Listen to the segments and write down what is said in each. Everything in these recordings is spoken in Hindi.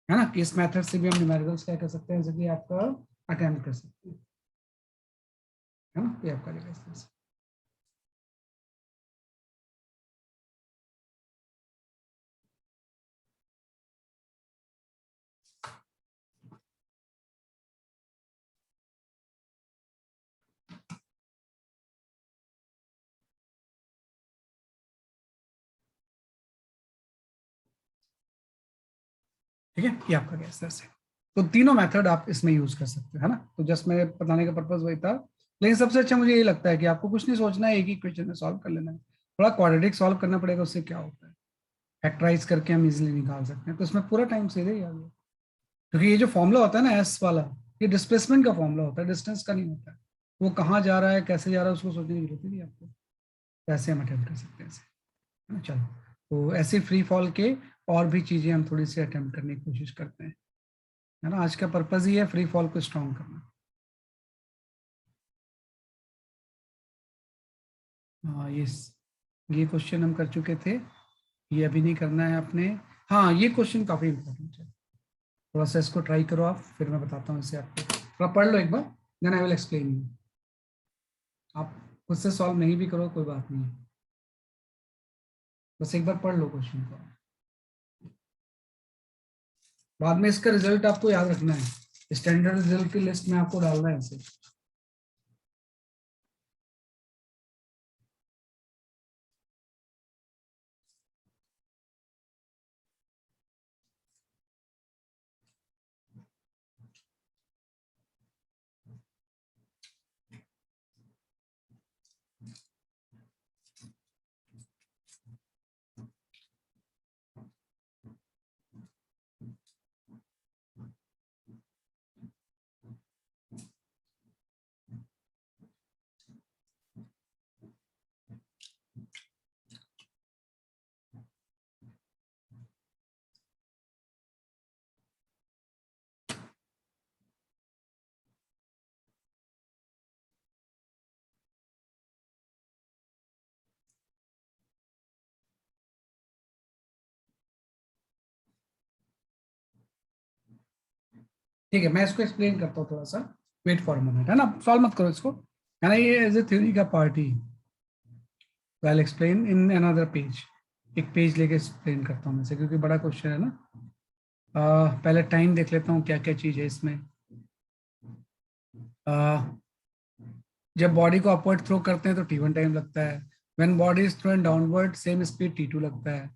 है ना, कि इस मेथड से भी हम न्यूमेरिकल्स क्या कर सकते हैं, जैसे कि आपका अटेम्प्ट कर सकते हैं, है ना, ये आपका रहेगा इस तरह से। ठीक है, ये आपका गया इस तरह से। तो तीनों मेथड आप इसमें यूज कर सकते हो, है ना। तो जस्ट मेरे बताने का पर्पज वही था, लेकिन सबसे अच्छा मुझे यही लगता है कि आपको कुछ नहीं सोचना है, एक ही क्वेश्चन में सॉल्व कर लेना है। थोड़ा क्वाड्रेटिक सॉल्व करना पड़ेगा, उससे क्या होता है, फैक्टराइज करके हम इजीली निकाल सकते हैं, तो इसमें पूरा टाइम सीधे ही आ गया। क्योंकि ये जो फॉर्मूला होता है ना एस वाला, ये डिस्प्लेसमेंट का फॉर्मूला होता है, डिस्टेंस का नहीं होता है। वो कहाँ जा रहा है, कैसे जा रहा है, उसको सोचने की जरूरत ही नहीं आपको। कैसे हम अटेम्प्ट कर सकते हैं ऐसे, है ना। चलो, तो ऐसे फ्री फॉल के और भी चीजें हम थोड़ी सी अटेम्प्ट करने की कोशिश करते हैं, है ना। आज का पर्पज ही है फ्री फॉल को स्ट्रॉन्ग करना। हाँ, ये क्वेश्चन हम कर चुके थे, ये अभी नहीं करना है आपने। हाँ, ये क्वेश्चन काफी इंपॉर्टेंट है, थोड़ा सा इसको ट्राई करो आप, फिर मैं बताता हूँ इसे आपको। थोड़ा पढ़ लो एक बार, then I will explain you. आप खुद से सॉल्व नहीं भी करो कोई बात नहीं, बस एक बार पढ़ लो क्वेश्चन को। बाद में इसका रिजल्ट आपको याद रखना है, स्टैंडर्ड रिजल्ट की लिस्ट में आपको डालना है इसे। ठीक है, मैं इसको एक्सप्लेन करता हूँ थोड़ा सा, वेट फॉर मिनट, है ना, सॉल्व मत करो इसको, है ना, ये एज ए थ्योरी का part he. I explain in another page, एक पेज लेके एक्सप्लेन करता हूँ मैं से, क्योंकि बड़ा क्वेश्चन है ना। पहले टाइम देख लेता हूँ क्या क्या चीज है इसमें। uh, जब बॉडी को अपवर्ड थ्रो करते हैं तो टी वन टाइम लगता है, when body is thrown downward same speed T two लगता है,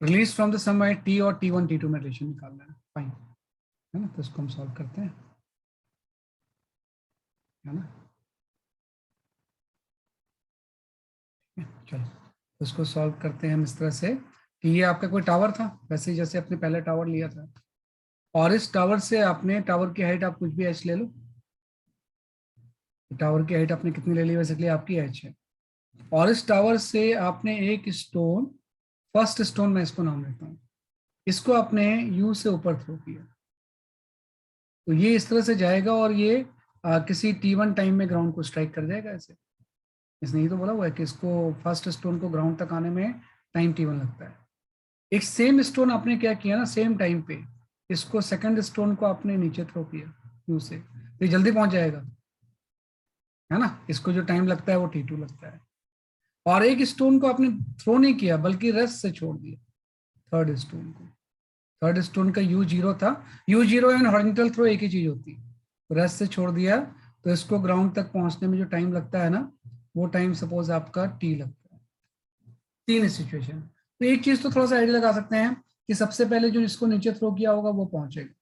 रिलीज फ्रॉम द समय टी और टी वन टी टू में रिलेशन निकालना है, फाइन, है ना। तो इसको हम सॉल्व करते हैं, है ना। चलो, तो इसको सॉल्व करते हैं हम इस तरह से कि ये आपका कोई टावर था, वैसे ही जैसे अपने पहले टावर लिया था, और इस टावर से आपने, टावर की हाइट आप कुछ भी एच ले लो, टावर की हाइट आपने कितनी ले ली, बेसिकली आपकी एच है, और इस टावर से आपने एक स्टोन, फर्स्ट स्टोन मैं इसको नाम देता हूँ, इसको आपने यू से ऊपर थ्रो किया, तो ये इस तरह से जाएगा और ये किसी टी वन टाइम में ग्राउंड को स्ट्राइक कर जाएगा ऐसे। इसने ये तो बोला हुआ है कि इसको, फर्स्ट स्टोन को ग्राउंड तक आने में टाइम टी वन लगता है। एक सेम स्टोन आपने क्या किया ना, सेम टाइम पे इसको, सेकंड स्टोन को आपने नीचे थ्रो किया यू से, तो ये जल्दी पहुंच जाएगा, है ना। इसको जो टाइम लगता है वो टी टू लगता है। और एक स्टोन को आपने थ्रो नहीं किया बल्कि रेस्ट से छोड़ दिया, थर्ड स्टोन को, थर्ड स्टोन का यू जीरो था, U zero and horizontal throw एक ही चीज होती है, तो रेस्ट से छोड़ दिया, तो इसको ग्राउंड तक पहुंचने में जो टाइम लगता है ना, वो टाइम सपोज आपका टी लगता है। तीन सिचुएशन, तो एक चीज तो थोड़ा सा आइडिया लगा सकते हैं कि सबसे पहले जो इसको नीचे थ्रो किया होगा वो पहुंचेगा,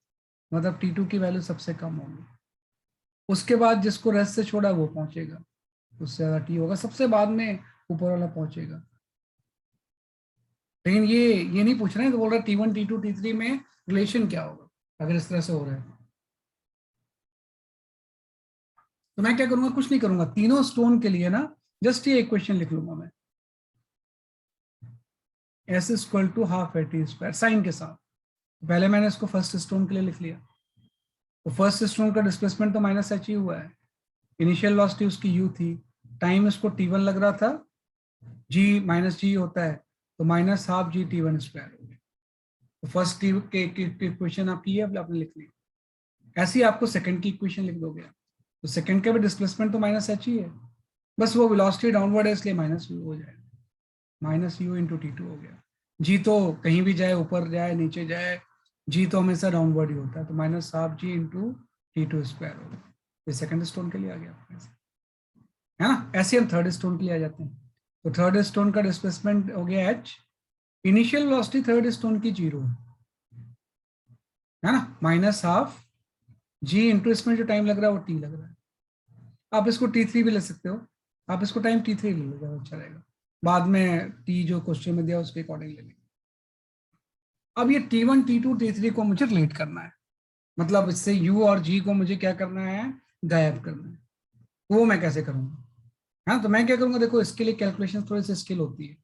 मतलब टी टू की वैल्यू सबसे कम होगी, उसके बाद जिसको रेस्ट से छोड़ा वो पहुंचेगा, उससे ज्यादा टी होगा, सबसे बाद में ऊपर वाला पहुंचेगा। लेकिन ये नहीं पूछ रहे हैं, तो बोल रहा है T one T two T three में रिलेशन क्या होगा अगर इस तरह से हो रहा है। तो मैं क्या करूंगा, कुछ नहीं करूंगा, तीनों स्टोन के लिए ना जस्ट ये एक क्वेश्चन लिख लूंगा मैं, S equal to half A T square sign के साथ। पहले मैंने इसको फर्स्ट स्टोन के लिए लिख लिया, तो फर्स्ट स्टोन का डिस्प्लेसमेंट तो माइनस एच ही हुआ है, इनिशियल वेलोसिटी उसकी यू थी, टाइम इसको टी वन लग रहा था, जी माइनस जी होता है, तो minus half G T one square हो गया, तो फर्स्ट की इक्वेशन आपकी है, आपने लिख ली। ऐसे ही आपको सेकंड की इक्वेशन लिख दोगे, तो सेकंड का भी डिस्प्लेसमेंट तो माइनस एच ही है, बस वो वेलोसिटी डाउनवर्ड है इसलिए माइनस यू हो जाएगा, minus U into T two हो गया। जी तो कहीं भी जाए, ऊपर जाए नीचे जाए, जी तो हमेशा डाउनवर्ड ही होता है, तो minus half G into T two square होगा। ये सेकंड स्टोन के लिए आ गया आपके पास, है ना। ऐसे हम थर्ड स्टोन के लिए आ जाते हैं। तो थर्ड स्टोन का डिस्प्लेसमेंट हो गया H, initial velocity third stone की 0 है ना, माइनस हाफ जी इंटू इसमें जो टाइम लग रहा है वो टी लग रहा है। आप इसको T3 भी ले सकते हो, आप इसको टाइम T3 ले लो, ज्यादा अच्छा रहेगा। बाद में टी जो क्वेश्चन में दिया उसके अकॉर्डिंग ले लेंगे। अब ये T1 T2 T3 को मुझे रिलेट करना है, मतलब इससे U और G को मुझे क्या करना है, गायब करना है। वो मैं कैसे करूंगा, हाँ तो मैं क्या करूंगा, देखो इसके लिए कैलकुलेशन थोड़ी सी स्किल होती है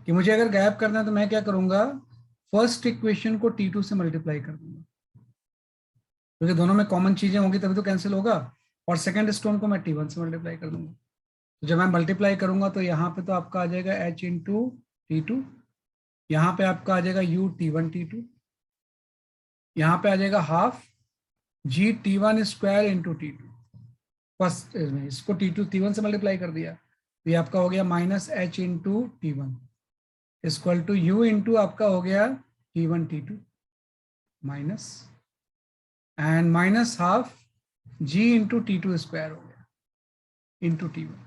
कि मुझे अगर गायब करना है तो मैं क्या करूंगा, फर्स्ट इक्वेशन को T2 से मल्टीप्लाई कर दूंगा, क्योंकि दोनों में कॉमन चीजें होंगी तभी तो कैंसिल होगा। और सेकंड स्टोन को मैं T1 से मल्टीप्लाई कर दूंगा। तो जब मैं मल्टीप्लाई करूंगा तो यहाँ पे तो आपका आ जाएगा H इंटू T2, यहाँ पे आपका आ जाएगा U T1 T2, यहाँ पे आ जाएगा half G T1 square into T2। First इसको T1 से मल्टीप्लाई कर दिया तो ये आपका हो गया minus H into T1 equal to U into आपका हो गया T1 T2 minus and minus half G into T2 square हो गया इंटू T1।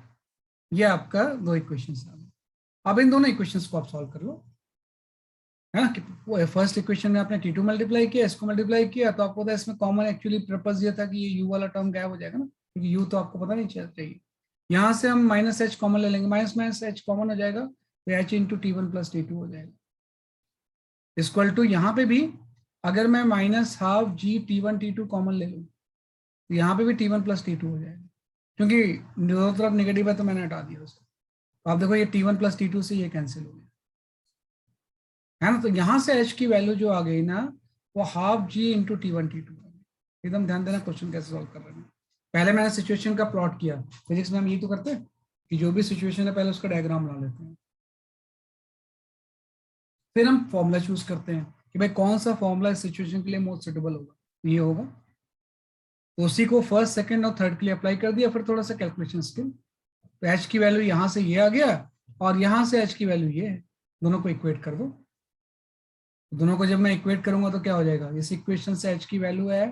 ये आपका दो इक्वेशन आ गए। अब इन दोनों इक्वेशंस को आप सॉल्व कर लो, है ना। कि फर्स्ट इक्वेशन में आपने T2 मल्टीप्लाई किया, इसको मल्टीप्लाई किया, तो आपको पता है इसमें कॉमन एक्चुअली पर्पस ये था कि ये U वाला टर्म गायब हो जाएगा ना, क्योंकि U तो आपको पता नहीं चाहिए। यहाँ से हम माइनस एच कॉमन ले लेंगे, माइनस माइनस एच कॉमन हो जाएगा, तो H into T1 plus T2 हो जाएगा इक्वल टू यहाँ पे भी अगर मैं माइनस हाफ जी T1 T2 कॉमन ले लूँ तो यहाँ पे भी T1 प्लस T2 हो जाएगा, क्योंकि दोनों तरफ नेगेटिव है तो मैंने हटा दिया उसको। तो आप देखो ये T1 प्लस T2 से ये कैंसिल हो गया, है ना। तो यहाँ से एच की वैल्यू जो आ गई ना, वो half G into T1 T2। एकदम ध्यान देना क्वेश्चन कैसे सॉल्व कर रहे हैं। पहले मैंने सिचुएशन का प्लॉट किया, फिजिक्स में हम यही तो करते हैं कि जो भी सिचुएशन है पहले उसका डायग्राम बना लेते हैं, फिर हम फॉर्मूला चूज करते हैं कि भाई कौन सा फॉर्मूला इस सिचुएशन के लिए मोस्ट सुटेबल होगा, तो ये होगा। तो उसी को फर्स्ट सेकंड और थर्ड के लिए अप्लाई कर दिया, फिर थोड़ा सा कैलकुलेशन स्किल। तो एच की वैल्यू यहाँ से ये आ गया और यहाँ से एच की वैल्यू ये है, दोनों को इक्वेट कर दो। तो दोनों को जब मैं इक्वेट करूंगा तो क्या हो जाएगा, इस इक्वेशन से एच की वैल्यू है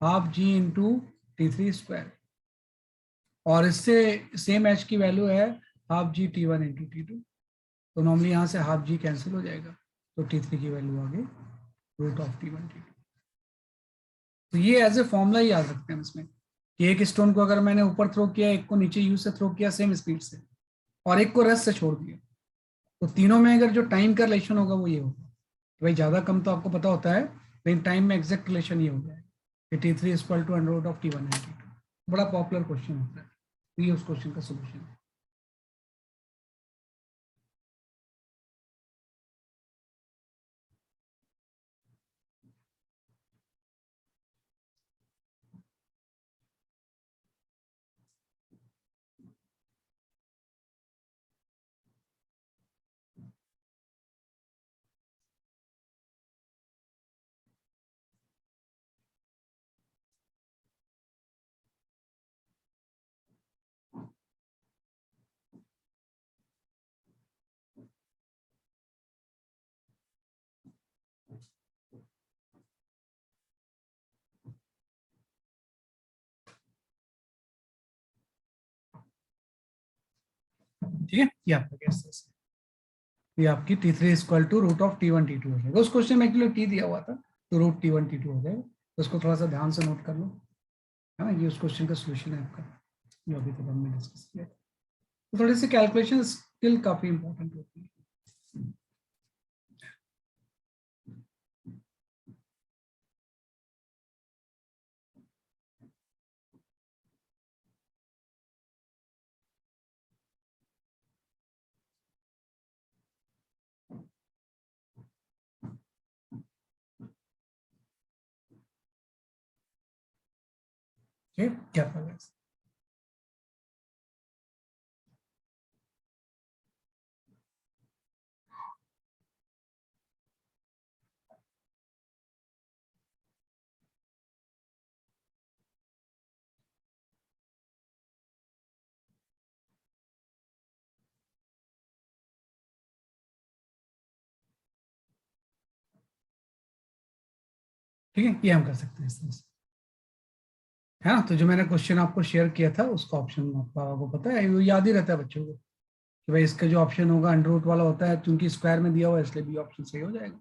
half G into T3 square, और इससे सेम एच की वैल्यू है हाफ जी T1 इंटू T2। तो नॉर्मली यहाँ से हाफ जी कैंसिल हो जाएगा, तो T3 की वैल्यू आ गई रूट ऑफ T1 T2। तो ये एज ए फॉर्मूला ही याद रखते हैं इसमें कि एक स्टोन को अगर मैंने ऊपर थ्रो किया, एक को नीचे यू से थ्रो किया सेम स्पीड से, और एक को रेस्ट से छोड़ दिया, तो तीनों में अगर जो टाइम का रिलेशन होगा वो ये होगा। तो भाई ज्यादा कम तो आपको पता होता है, लेकिन टाइम में एग्जैक्ट रिलेशन ये हो जाएगा कि T3 equal to under root of T1 and T2। बड़ा पॉपुलर क्वेश्चन होता है, तो ये उस क्वेश्चन का सोल्यूशन है। ठीक है, ये आपका गैस है। ये आपकी T3 equal to root of T1 T2 हो जाएगा। उस क्वेश्चन में एक्चुअली टी दिया हुआ था, तो रूट T1 T2 हो जाएगा। तो उसको थोड़ा सा ध्यान से नोट कर लो, है ना। ये उस क्वेश्चन का सोल्यूशन है आपका, जो अभी तक हमने डिस्कस किया। तो थोड़ी सी कैलकुलेशन स्किल काफी इंपॉर्टेंट होती है। ठीक है, क्या पता ठीक है, ये हम कर सकते हैं इस तरह से, है ना। तो जो मैंने क्वेश्चन आपको शेयर किया था उसका ऑप्शन आपको पता है, वो याद ही रहता है बच्चों को कि भाई इसका जो ऑप्शन होगा अंडर रूट वाला होता है, क्योंकि स्क्वायर में दिया हुआ है इसलिए बी ऑप्शन सही हो जाएगा,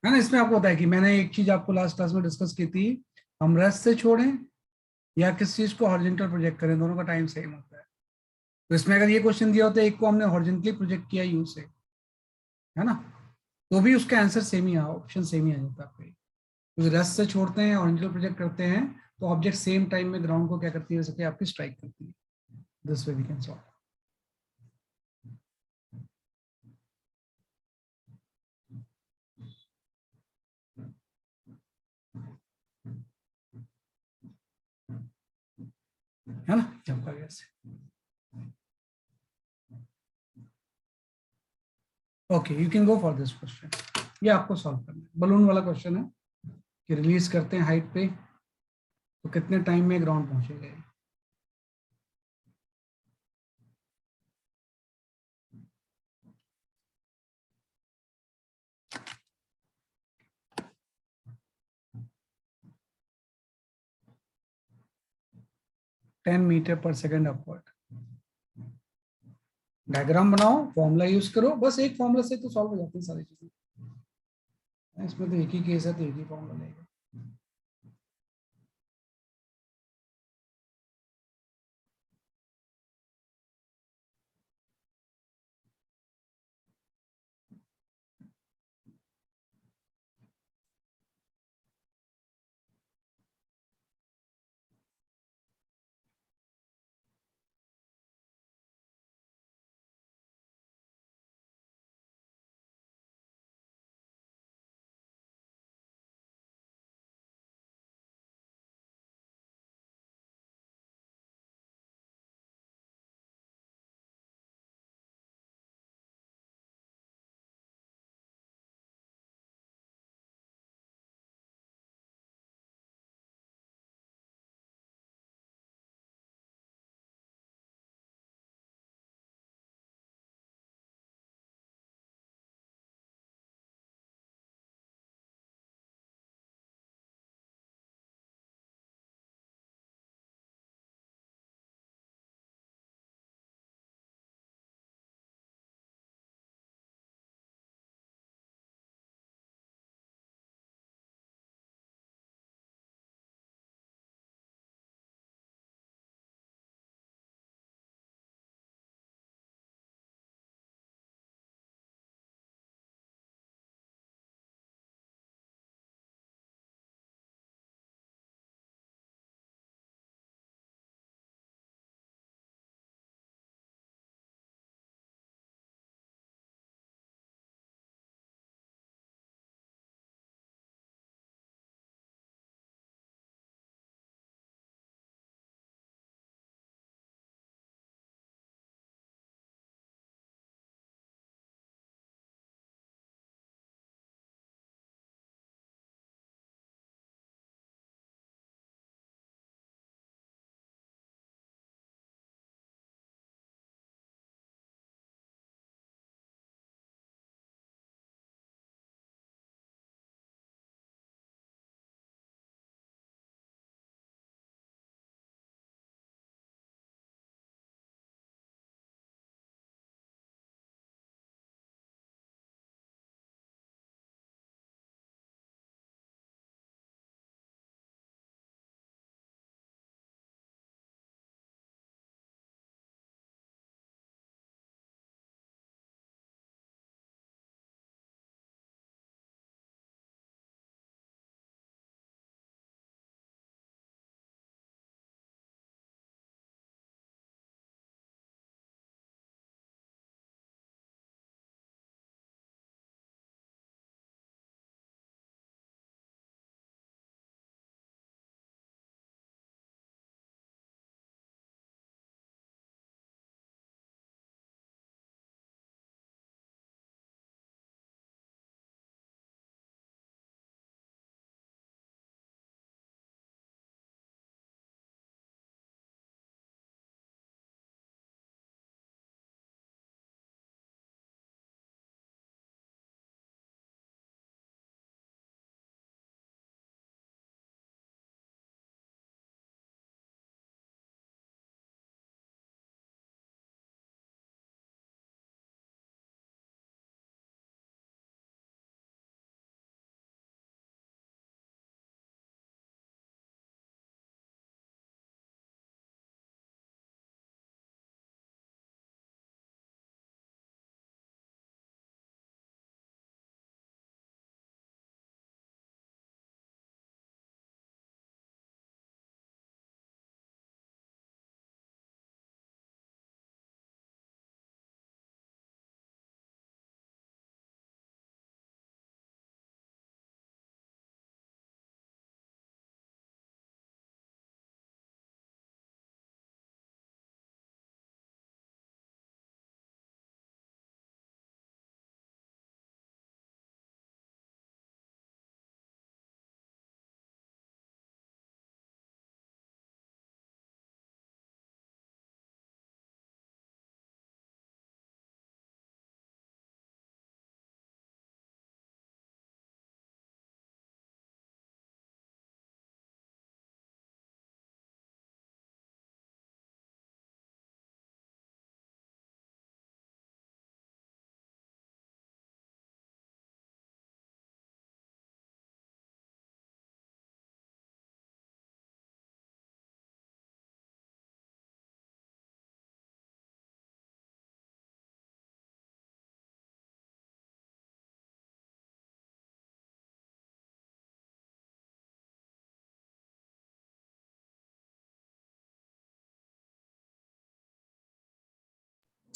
है ना। इसमें आपको पता है कि मैंने एक चीज आपको लास्ट क्लास में डिस्कस की थी, हम रेस्ट से छोड़ें या किस चीज को हॉरिजॉन्टल प्रोजेक्ट करें, दोनों का टाइम सेम होता है। तो इसमें अगर ये क्वेश्चन दिया होता है, एक को हमने हॉरिजॉन्टली प्रोजेक्ट किया यू से, है ना, तो भी उसका आंसर सेम ही ऑप्शन सेम ही आ जाता है आपका। क्योंकि रेस्ट से छोड़ते हैं हॉरिजॉन्टल प्रोजेक्ट करते हैं तो ऑब्जेक्ट सेम टाइम में ग्राउंड को क्या करती है, जैसे कि आपकी स्ट्राइक करती है। This way we can solve. है ना, जंप कर गया ऐसे। Okay, you can go for this question. ये आपको सॉल्व करना है, बलून वाला क्वेश्चन है कि रिलीज करते हैं हाइट पे तो कितने टाइम में ग्राउंड पहुंचेगा ये। 10 मीटर पर सेकेंड अपवर्ड। डायग्राम बनाओ, फॉर्मूला यूज करो, बस एक फॉर्मूला से तो सॉल्व हो जाती है सारी चीजें। इसमें तो एक ही केस है तो एक ही फॉर्मूला लेगा।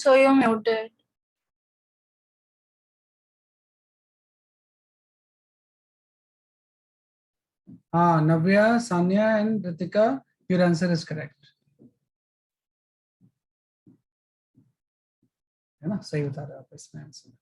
So you're muted. हाँ, Navya, Sanya and Ritika, your answer is correct, है ना, सही बता रहे हो आप इसमें आंसर।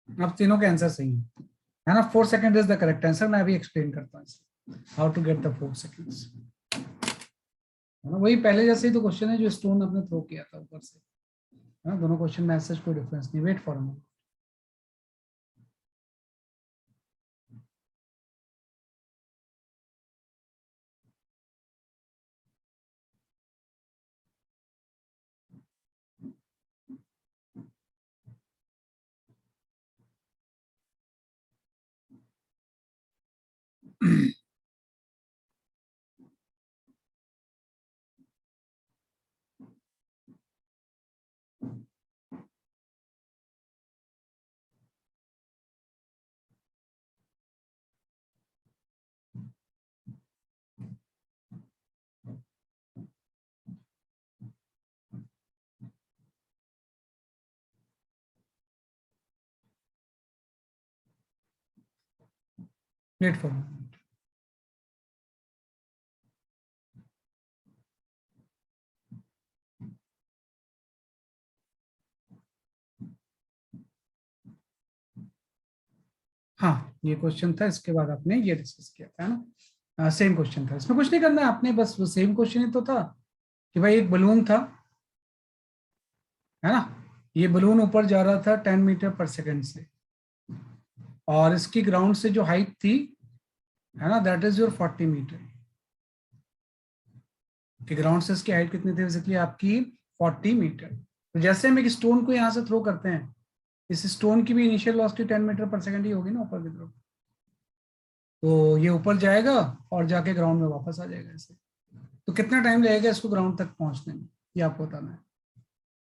अब तीनों के आंसर सही है ना। 4 second is the correct answer. मैं अभी एक्सप्लेन करता हूँ how to get the 4 seconds, है ना। वही पहले जैसे ही तो क्वेश्चन है जो स्टोन आपने थ्रो किया था ऊपर से, है ना। दोनों क्वेश्चन में ऐसा कोई डिफरेंस नहीं। Wait for a wait for हाँ, ये क्वेश्चन था, इसके बाद आपने ये डिस्कस किया था, है ना। सेम क्वेश्चन था, इसमें कुछ नहीं करना है आपने, बस वो सेम क्वेश्चन ही तो था कि भाई एक बलून था, है ना। ये बलून ऊपर जा रहा था 10 मीटर पर सेकंड से, और इसकी ग्राउंड से जो हाइट थी, है ना, दैट इज योर 40 मीटर। कि ग्राउंड से इसकी हाइट कितनी थी बेसिकली आपकी 40 मीटर। तो जैसे हम एक स्टोन को यहाँ से थ्रो करते हैं, इस स्टोन की भी इनिशियल वेलोसिटी 10 मीटर पर सेकंड ही होगी ना ऊपर की तरफ। तो ये ऊपर जाएगा और जाके ग्राउंड में वापस आ जाएगा ऐसे। तो कितना टाइम लगेगा इसको ग्राउंड तक पहुंचने में, ये आपको बताना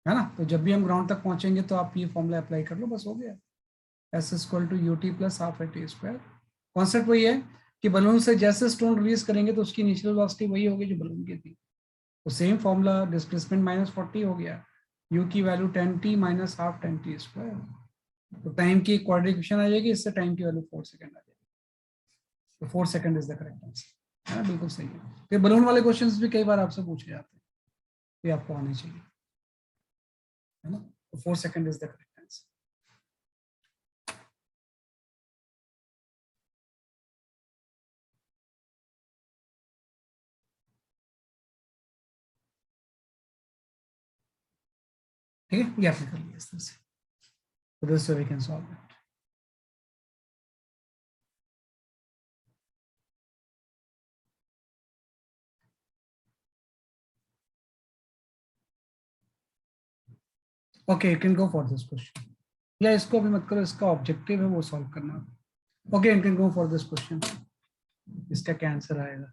है ना। तो जब भी हम ग्राउंड तक पहुंचेंगे तो आप ये फॉर्मूला अप्लाई कर लो, बस हो गया। S equal to U T plus half A T square. Concept वही है कि बलून से जैसे स्टोन रिलीज करेंगे तो उसकी इनिशियल वेलोसिटी वही होगी जो बलून की थी। तो सेम फॉर्मूला, डिस्प्लेसमेंट माइनस 40 हो गया, यू की value 10t minus half 10t square. तो टाइम की क्वाड्रेटिक इक्वेशन आ जाएगी, इससे टाइम की वैल्यू 4 सेकंड आ जाएगी। तो 4 second is the correct answer, है ना, बिल्कुल सही है। तो बलून वाले क्वेश्चंस भी कई बार आपसे पूछे जाते हैं, ये आपको आने चाहिए, है ना। तो 4 second is the correct answer. ठीक है, ये आपने कर लिया इस तरह से। तो this way we can solve it. Okay, you can go for this question. या इसको अभी मत करो, इसका ऑब्जेक्टिव है वो सॉल्व करना। Okay, you can go for this question. इसका क्या आंसर आएगा।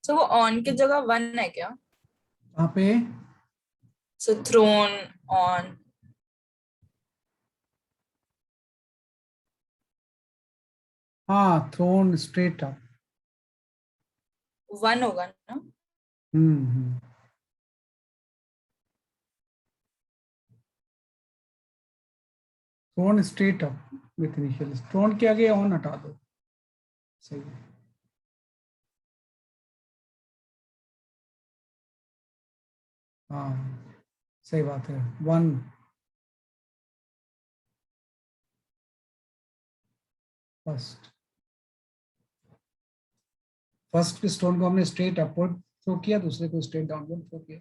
So वो on की जगह 1 है क्या? वहाँ पे So thrown on. हाँ, थ्रोन स्ट्रेट अप। 1 होगा ना? हम्म। Thrown straight up with initial, thrown के आगे ऑन हटा दो, सही है। हाँ सही बात है, वन। फर्स्ट फर्स्ट स्टोन को हमने स्ट्रेट अपवर्ड थ्रो किया, दूसरे को स्ट्रेट डाउनवर्ड थ्रो किया।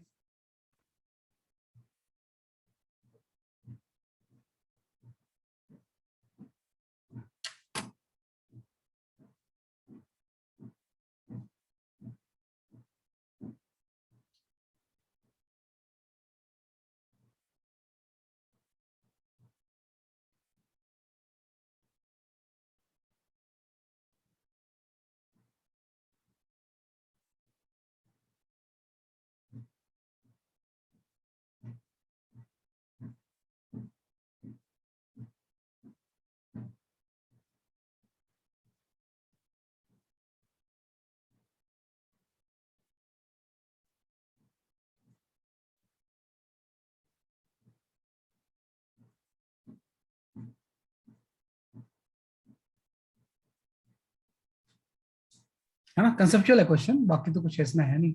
है ना, कंसेप्चुअल है क्वेश्चन, बाकी तो कुछ ऐसा है नहीं।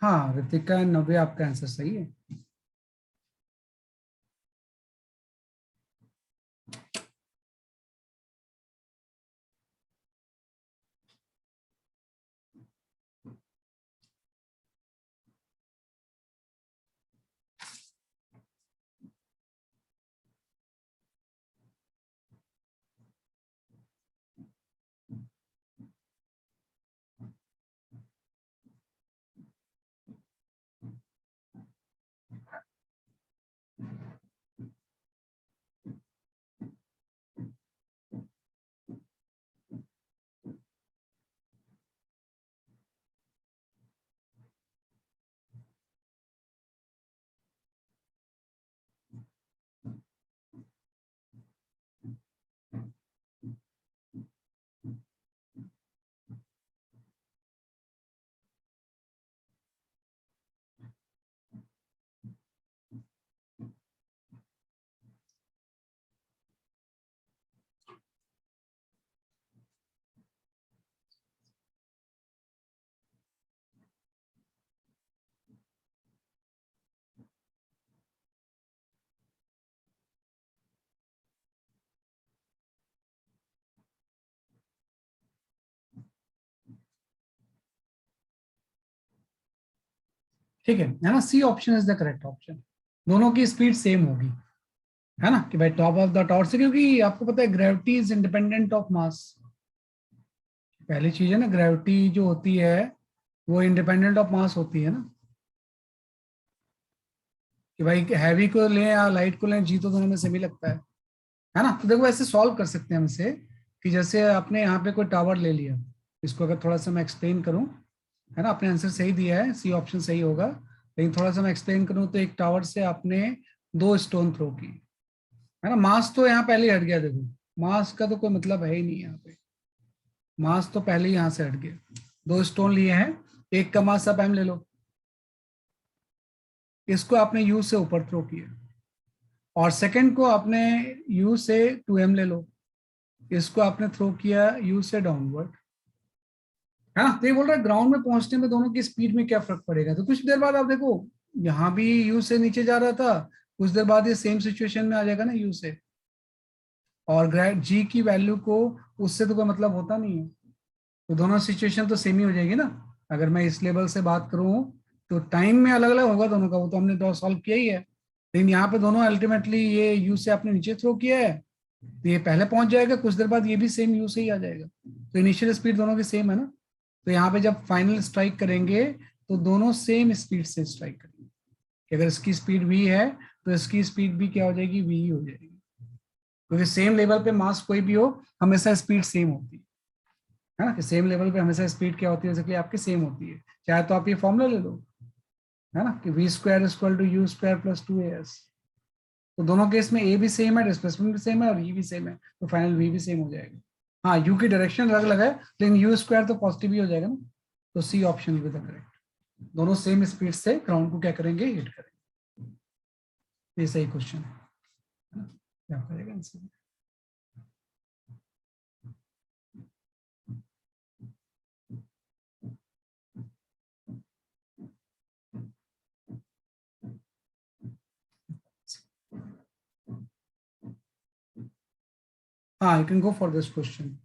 हाँ ऋतिका 90, आपका आंसर सही है। ठीक है ना, C option is the correct option. दोनों की स्पीड सेम होगी, है ना, कि भाई टॉप ऑफ द टॉवर से, क्योंकि आपको पता है gravity is independent of mass. पहली चीज है ना, ग्रेविटी जो होती है वो इंडिपेंडेंट ऑफ मास होती है ना, कि भाई हैवी को लें या लाइट को लें, जी तो दोनों में सेम ही लगता है ना। तो देखो ऐसे सॉल्व कर सकते हैं हम इसे, कि जैसे आपने यहाँ पे कोई टावर ले लिया, इसको अगर थोड़ा सा मैं एक्सप्लेन करूँ, है ना, आपने आंसर सही दिया है, सी ऑप्शन सही होगा, लेकिन थोड़ा सा मैं एक्सप्लेन करूँ तो एक टावर से आपने दो स्टोन थ्रो की, है ना, मास तो यहाँ पहले ही हट गया, देखो मास का तो कोई मतलब है ही नहीं यहाँ पे, मास तो पहले ही यहाँ से हट गया। दो स्टोन लिए हैं, एक का मास आप एम ले लो, इसको आपने यू से ऊपर थ्रो किया, और सेकंड को आपने यू से 2m ले लो, इसको आपने थ्रो किया यू से डाउनवर्ड, है ना। तो ये बोल रहा है ग्राउंड में पहुंचने में दोनों की स्पीड में क्या फर्क पड़ेगा, तो कुछ देर बाद आप देखो यहाँ भी यू से नीचे जा रहा था, कुछ देर बाद ये सेम सिचुएशन में आ जाएगा ना यू से, और ग्रेड जी की वैल्यू को उससे तो कोई मतलब होता नहीं है, तो दोनों सिचुएशन तो सेम ही हो जाएगी ना। अगर मैं इस लेवल से बात करूं तो टाइम में अलग अलग होगा दोनों का, वो तो हमने तो सॉल्व किया ही है, लेकिन यहाँ पे दोनों अल्टीमेटली ये यू से आपने नीचे थ्रो किया है, तो ये पहले पहुंच जाएगा, कुछ देर बाद ये भी सेम यू से ही आ जाएगा, तो इनिशियल स्पीड दोनों की सेम है ना। तो यहाँ पे जब फाइनल स्ट्राइक करेंगे तो दोनों सेम स्पीड से स्ट्राइक करेंगे, कि अगर इसकी स्पीड v है तो इसकी स्पीड भी क्या हो जाएगी, v ही हो जाएगी, क्योंकि सेम लेवल पे मास कोई भी हो हमेशा स्पीड सेम होती है ना, कि सेम लेवल पे हमेशा स्पीड क्या होती है, बेसिकली आपकी सेम होती है, चाहे तो आप ये फॉर्मूला ले लो, है ना, कि V square equal to U square plus 2as, तो दोनों केस में ए भी सेम है, डिस्प्लेसमेंट भी सेम है, और ई भी सेम है, तो फाइनल वी भी सेम हो जाएगा। हाँ यू की डायरेक्शन अलग अलग है, लेकिन यू स्क्वायर तो पॉजिटिव ही हो जाएगा ना, तो C option will be the correct. दोनों सेम स्पीड से ग्राउंड को क्या करेंगे, हिट करेंगे। ये सही क्वेश्चन है ना? क्या करेगा आंसर? हाँ, you can go for this question.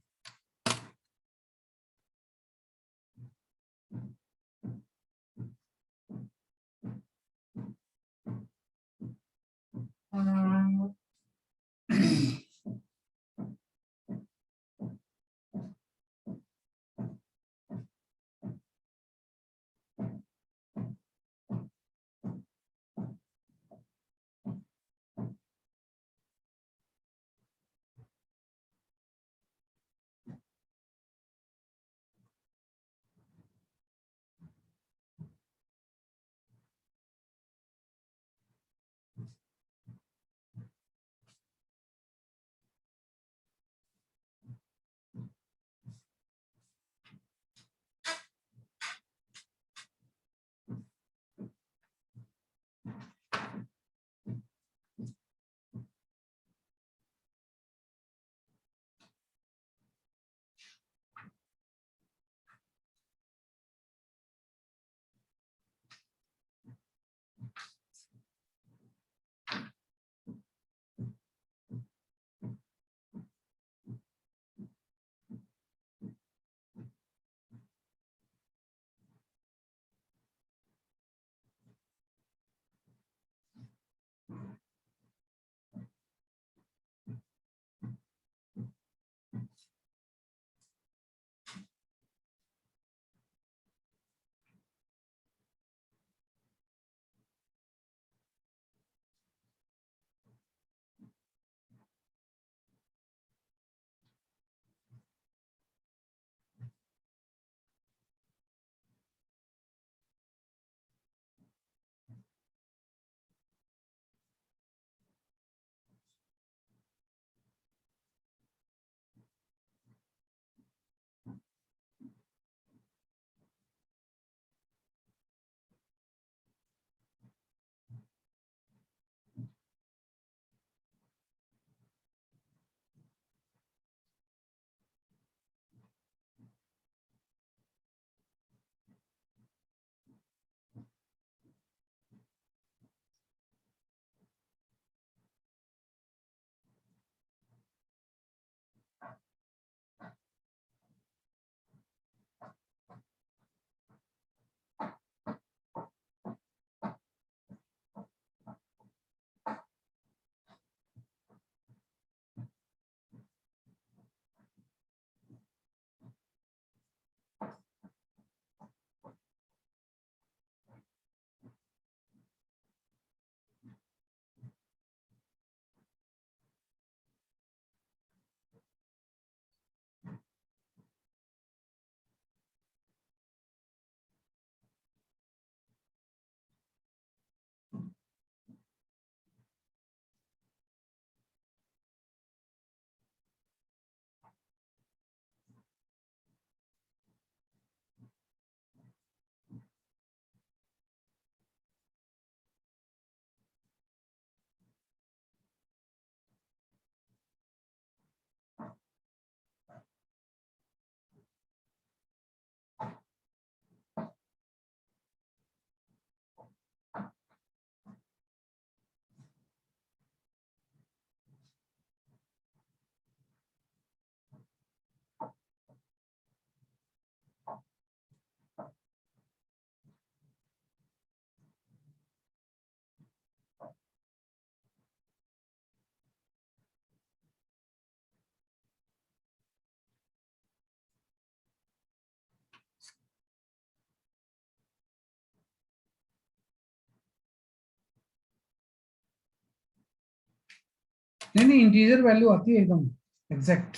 नहीं नहीं, इंटीजर वैल्यू आती है एकदम एग्जैक्ट।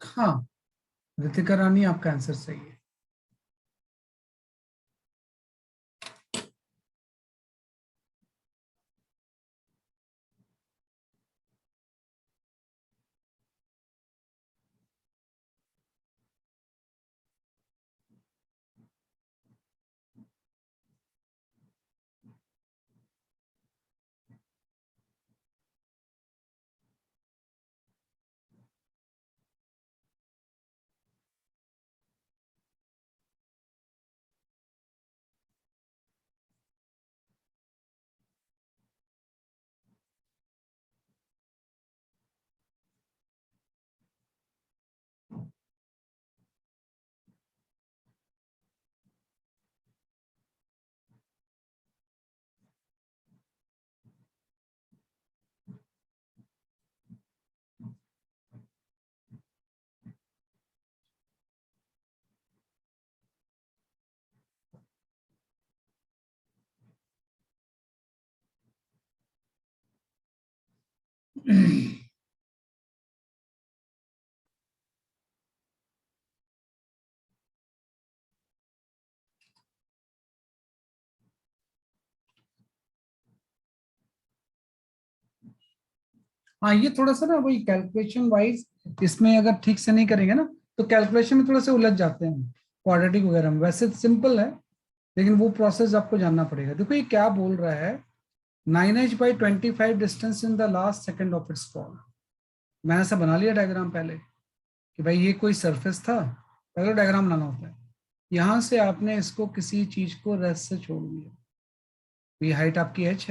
हाँ, रितिका रानी आपका आंसर सही है। हाँ, ये थोड़ा सा ना वही कैलकुलेशन वाइज, इसमें अगर ठीक से नहीं करेंगे ना तो कैलकुलेशन में थोड़ा सा उलझ जाते हैं क्वाड्रेटिक वगैरह में। वैसे सिंपल है, लेकिन वो प्रोसेस आपको जानना पड़ेगा। देखो ये क्या बोल रहा है, 9h/25 distance in the last second of its fall. मैंने ऐसा बना लिया डायग्राम पहले कि भाई ये कोई सरफेस था, पहले डायग्राम बनाना होता है। यहाँ से आपने इसको किसी चीज को रेस्ट से छोड़ दिया, ये हाइट आपकी h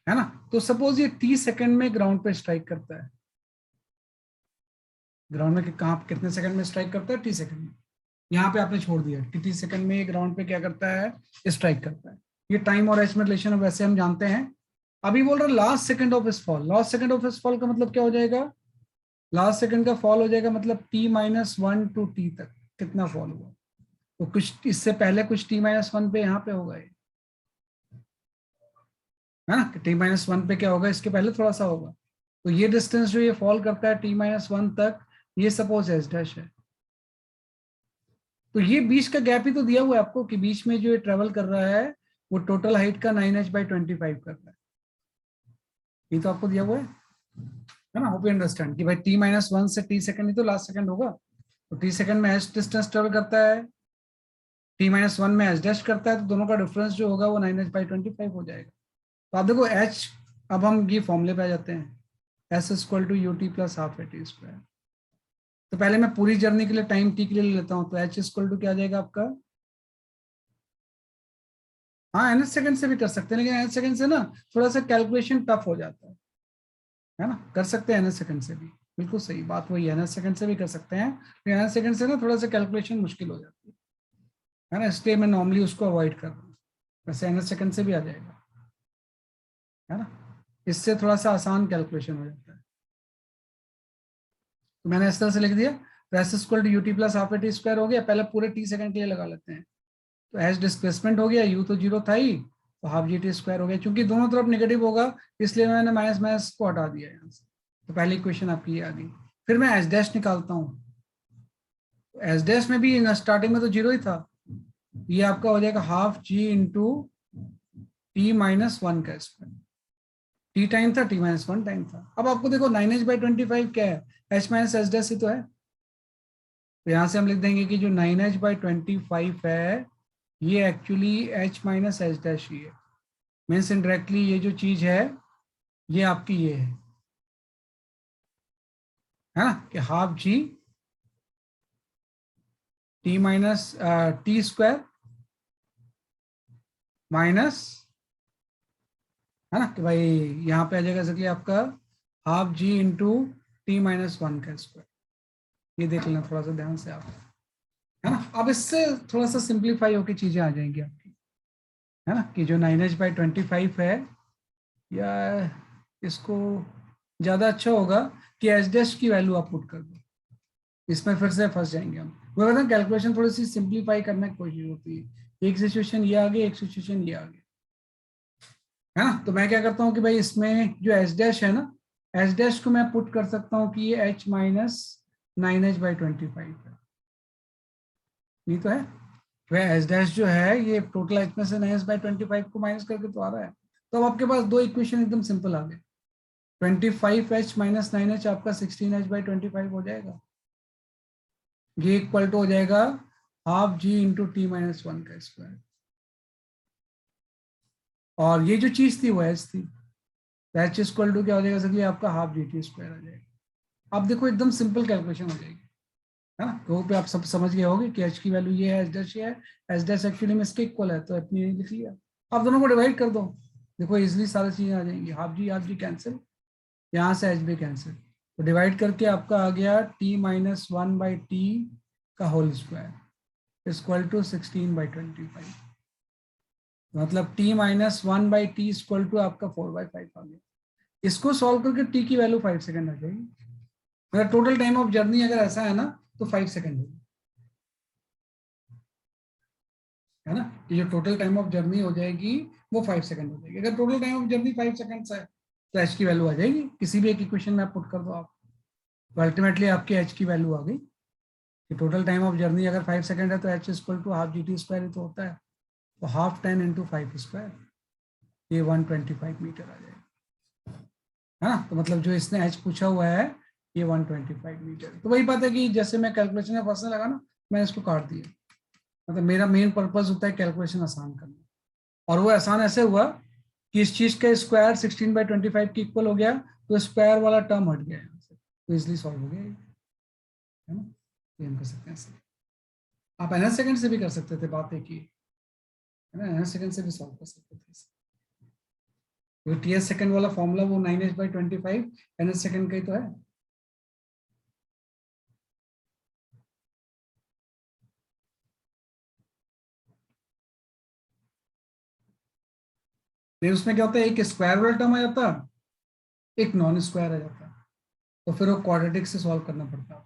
है ना। तो सपोज ये 30 सेकंड में ग्राउंड पे स्ट्राइक करता है। ग्राउंड में कहाँ कितने सेकंड में स्ट्राइक करता है? 30 सेकंड में। यहाँ पे आपने छोड़ दिया कि 30 सेकंड में ये ग्राउंड पे क्या करता है? स्ट्राइक करता है। ये टाइम और एच में रिलेशन वैसे हम जानते हैं। अभी बोल रहा लास्ट सेकंड ऑफ इस फॉल। लास्ट सेकंड ऑफ इस फॉल का मतलब क्या हो जाएगा? लास्ट सेकंड का फॉल हो जाएगा मतलब t-1 टू t तक कितना फॉल हुआ। तो कुछ इससे पहले कुछ t-1 पे यहाँ पे होगा ये, है ना। t-1 पे क्या होगा? इसके पहले थोड़ा सा होगा। तो ये डिस्टेंस जो ये फॉल करता है t-1 तक, ये सपोज एच डैश है। तो ये बीच का गैप ही तो दिया हुआ है आपको कि बीच में जो ये ट्रेवल कर रहा है वो टोटल हाइट का 9h/25 कर रहा है। ये तो आपको दिया हुआ है ना। होप यू अंडरस्टैंड कि भाई t-1 से t सेकंड ही तो लास्ट सेकंड होगा। तो t सेकंड में h डिस्टेंस ट्रेवल करता है, t-1 में h डैश करता है, तो दोनों का डिफरेंस जो होगा वो 9h/25 हो जाएगा। तो आप देखो h, अब हम ये फॉर्मूले पे आ जाते हैं, s equal to ut plus half A T square. तो पहले मैं पूरी जर्नी के लिए टाइम t के लिए ले लेता हूँ, तो h इक्वल टू क्या आ जाएगा आपका? हाँ, एनएच सेकंड से भी कर सकते हैं, लेकिन एनएच सेकंड से ना थोड़ा सा कैलकुलेशन टफ हो जाता है ना। कर सकते हैं एनएच सेकंड से भी, बिल्कुल सही बात वही है, एनएच सेकंड से भी कर सकते हैं, लेकिन एनएच सेकंड से ना थोड़ा सा कैलकुलेशन मुश्किल हो जाती है ना। इसलिए मैं नॉर्मली उसको अवॉइड कर रहा हूँ। वैसे एनएच सेकंड से भी आ जाएगा, है ना। इससे थोड़ा सा आसान कैलकुलेशन हो जाता है। तो मैंने इस तरह से लिख दिया, तो S equal to U T plus half A T square हो गया। पहले पूरे टी सेकंड के लिए लगा लेते हैं। तो एच डिस्प्लेसमेंट हो गया, यू तो जीरो था ही, तो हाफ जी टी स्क्वायर हो गया। क्योंकि दोनों तरफ नेगेटिव होगा इसलिए मैंने माइनस माइनस को हटा दिया यहाँ से। तो पहली इक्वेशन आपकी ये आ गई। फिर मैं एच डैश निकालता हूँ। एच डैश में भी स्टार्टिंग में तो जीरो ही था, ये आपका हो जाएगा हाफ जी इंटू t-1 का स्क्वायर। टी टाइम था, t-1 टाइम था। अब आपको देखो 9h/25 क्या है? h माइनस एच डैश ही तो है। तो यहाँ से हम लिख देंगे कि जो 9h/25 है ये actually h minus H dash ही है। मीन्स इनडायरेक्टली ये जो चीज है ये आपकी ये है ना, कि हाफ जी t-t माइनस, है ना, कि भाई यहाँ पे आ जाएगा इसलिए आपका हाफ जी इंटू t-1 का स्क्वायर। ये देख लेना थोड़ा सा ध्यान से आप, है ना। अब इससे थोड़ा सा सिंप्लीफाई होकर चीजें आ जाएंगी आपकी, है ना, कि जो 9h/25 है, या इसको ज्यादा अच्छा होगा कि एच डैश की वैल्यू आप पुट कर दो। इसमें फिर से फंस जाएंगे हम। वो बताएं कैलकुलेशन थोड़ी सी सिंप्लीफाई करने की कोशिश होती है, एक सिचुएशन ये आ गई, एक सिचुएशन ये आ गई, है ना। तो मैं क्या करता हूँ कि भाई इसमें जो एच डैश है ना, एच डैश को मैं पुट कर सकता हूँ कि ये एच माइनस 9h/25 है, नहीं तो है। वह एच डैश जो है ये टोटल एच में से 9h/25 को माइनस करके तो आ रहा है। तो अब आपके पास दो इक्वेशन एकदम सिंपल आ गए, 25h माइनस 9h आपका 16h/25 हो जाएगा। ये इक्वल टू हो जाएगा half G into T minus 1 का स्क्वायर, और ये जो चीज थी वो एच थी, एच इक्वल टू क्या हो जाएगा सर, आपका हाफ जी टी स्क्वायर आ जाएगा। अब देखो एकदम सिंपल कैलकुलेशन हो जाएगी, है ना। तो पे आप सब समझ गए होगे कि एच की वैल्यू ये है, एच डैश ये है, एच डैश एक्चुअली में इसके इक्वल है, तो अपनी लिख लिया। आप दोनों को डिवाइड कर दो, देखो इजिली सारी चीजें आ जाएंगी, हाफ जी कैंसिल, यहाँ से एच भी कैंसिल, तो डिवाइड करके आपका आ गया टी माइनस 1/t का होल स्क्वायर इक्वल टू 16/25, मतलब t minus 1/t equal to आपका 4/5 आ गया। इसको सॉल्व करके t की वैल्यू 5 सेकंड आ जाएगी। अगर टोटल टाइम ऑफ जर्नी अगर ऐसा है ना तो 5 सेकंड होगी, है ना। ये जो टोटल टाइम ऑफ जर्नी हो जाएगी वो 5 सेकंड हो जाएगी। अगर total time of journey 5 second है तो एच की वैल्यू आ जाएगी, किसी भी एक इक्वेशन में आप पुट कर दो आप, तो अल्टीमेटली आपकी एच की वैल्यू आ गई कि टोटल टाइम ऑफ जर्नी अगर 5 सेकंड है तो H equal to half G T square ही तो होता है, तो हाफ 10 इंटू 5 स्क्वायर, ये 125 मीटर आ जाएगा, है ना। तो मतलब जो इसने एच पूछा हुआ है ये 125 मीटर। तो वही बात है कि जैसे मैं कैलकुलेशन में फंसने लगा ना, मैंने इसको काट दिया, मतलब मेरा मेन पर्पज होता है कैलकुलेशन आसान करना, और वो आसान ऐसे हुआ कि इस चीज का स्क्वायर 16/25 के इक्वल हो गया, तो स्क्वायर वाला टर्म हट गया यहाँ से, तो इजिली सॉल्व हो गया ये, है ना। ये हम कर सकते हैं ऐसे। आप एनएस सेकंड से भी कर सकते थे, बात एक ही है ना, एनएस सेकंड से भी सॉल्व कर सकते थे इसे। तो टीएस सेकंड वाला फॉर्मूला वो 9h/25 एनएस सेकंड का ही तो है। नहीं उसमें क्या होता है, एक स्क्वायर वाला टर्म आ जाता, एक नॉन स्क्वायर आ जाता, तो फिर वो क्वाड्रेटिक से सॉल्व करना पड़ता।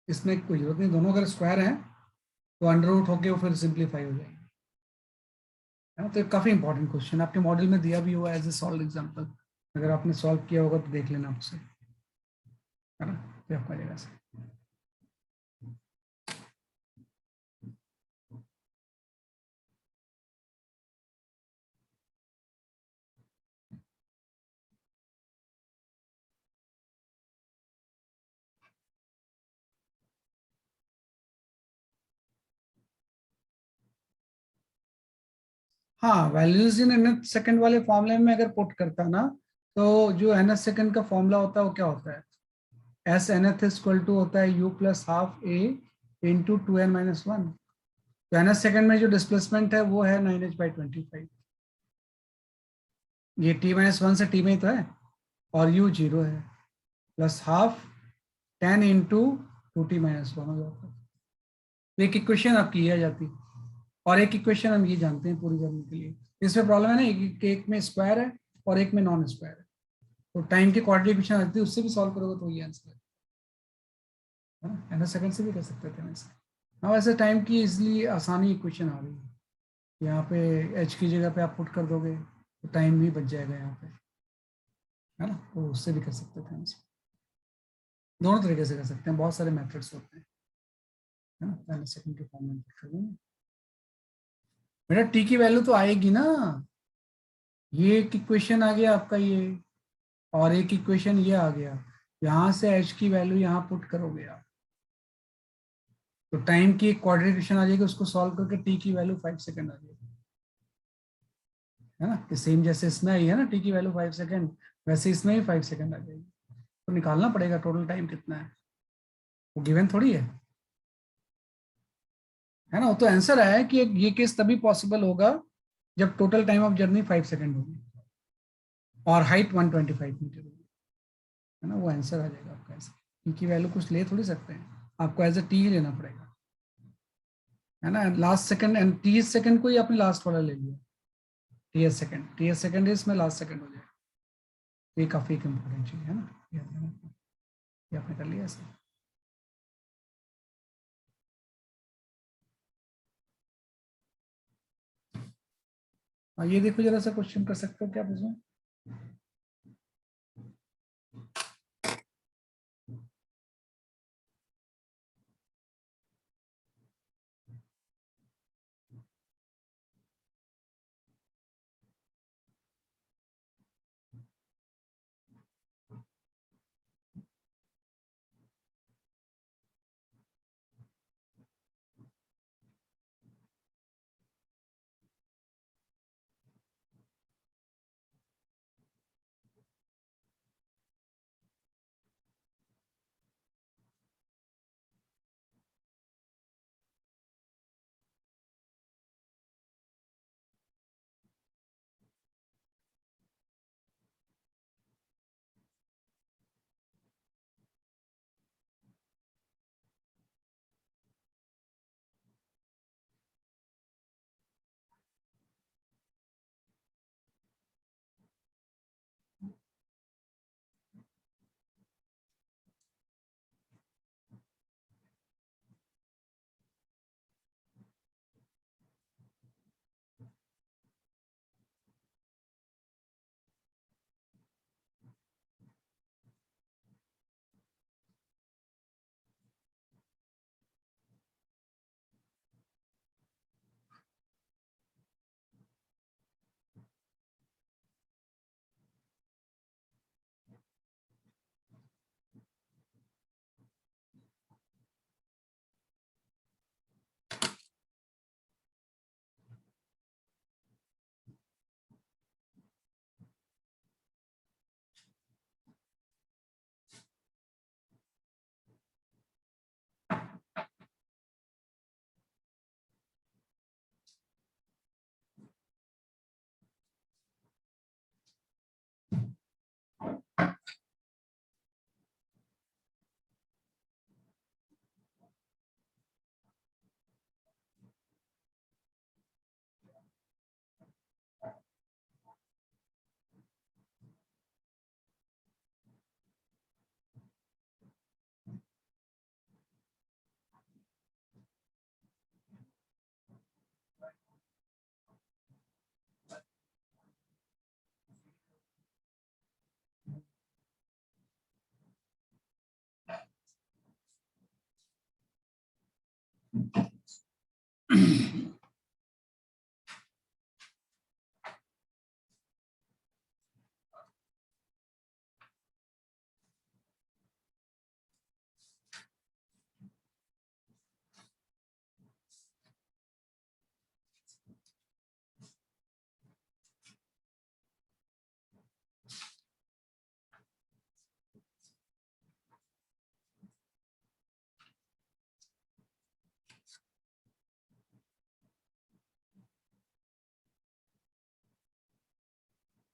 इसमें कोई जरूरत नहीं, दोनों अगर स्क्वायर हैं तो अंडर रूट होके वो फिर सिंप्लीफाई हो जाएगी, है ना। तो काफी इंपॉर्टेंट क्वेश्चन आपके मॉडल में दिया भी हुआ एज ए सॉल्व एग्जांपल, अगर आपने सॉल्व किया होगा तो देख लेना आपसे, है ना, तो आपका जाएगा सर। हाँ वैल्यूज इन nth सेकंड वाले फॉर्मूले में अगर पुट करता ना, तो जो nth सेकंड का फॉर्मूला होता है वो क्या होता है, एस nth इक्वल टू होता है you plus half A into 2n-1। तो nth सेकंड में जो डिस्प्लेसमेंट है वो है 9h/25, ये t-1 से t में ही तो है, और u 0 है, प्लस हाफ 10 इंटू 2t-1 हो जाता है। एक इक्वेशन आपकी ये आ जाती, और एक इक्वेशन हम ये जानते हैं पूरी करने के लिए, इसमें प्रॉब्लम है ना, एक में स्क्वायर है और एक में नॉन स्क्वायर है, तो टाइम की क्वाड्रेटिक इक्वेशन आती है, उससे भी सॉल्व करोगे तो ये आंसर है ना। एनएस सेकंड से भी कर सकते थे वैसे। हाँ वैसे टाइम की इसलिए आसानी इक्वेशन आ रही है, यहाँ पे एच की जगह पे आप पुट कर दोगे तो टाइम भी बच जाएगा यहाँ पे, है ना, तो उससे भी कर सकते थे हम, दोनों तरीके से कर सकते हैं, बहुत सारे मेथड्स होते हैं, है ना। पहले सेकंड के फॉर्म में कर देंगे, बेटा टी की वैल्यू तो आएगी ना, ये एक इक्वेशन आ गया आपका ये, और एक इक्वेशन ये आ गया, यहाँ से एच की वैल्यू यहाँ पुट करोगे आप, तो टाइम की एक क्वाड्रेटिक इक्वेशन आ जाएगी, उसको सॉल्व करके टी की वैल्यू 5 सेकंड आ जाएगी, है ना। सेम जैसे इसमें आई है ना टी की वैल्यू 5 सेकंड, वैसे इसमें ही 5 सेकंड आ जाएगी। तो निकालना पड़ेगा टोटल टाइम कितना है, वो गिवन थोड़ी है ना। वो तो आंसर है कि ये केस तभी पॉसिबल होगा जब total time of journey 5 second होगी और हाइट 125 मीटर होगी, है ना, वो आंसर आ जाएगा आपका ऐसा। टी की वैल्यू कुछ ले थोड़ी सकते हैं, आपको एज ए टी ही लेना पड़ेगा, है ना। Last second and T second को ही आपने लास्ट वाला ले लिया, टी एस सेकंड इसमें लास्ट सेकंड हो जाएगा, ये काफी एक इंपॉर्टेंट चीज है ना, ये आपने कर लिया ऐसा। ये देखो जरा सा क्वेश्चन कर सकते हो क्या आप इसमें?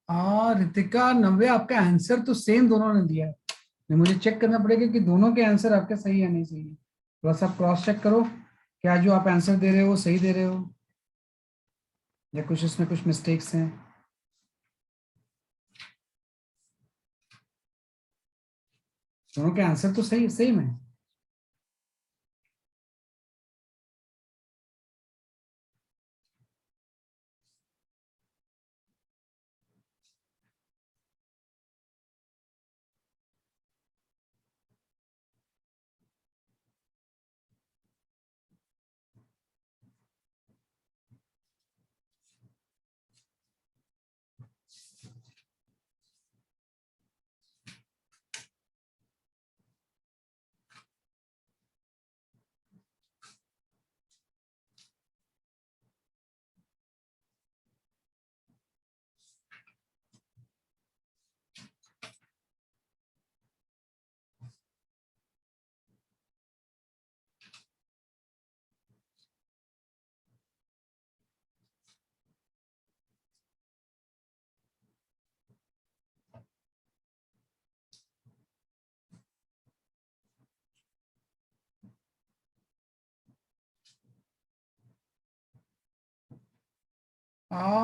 हाँ रितिका, नव्या, आपका आंसर तो सेम दोनों ने दिया है। मुझे चेक करना पड़ेगा कि दोनों के आंसर आपके सही है नहीं सही है। थोड़ा सा क्रॉस चेक करो, क्या जो आप आंसर दे रहे हो वो सही दे रहे हो या कुछ इसमें कुछ मिस्टेक्स हैं। दोनों के आंसर तो सही सेम है।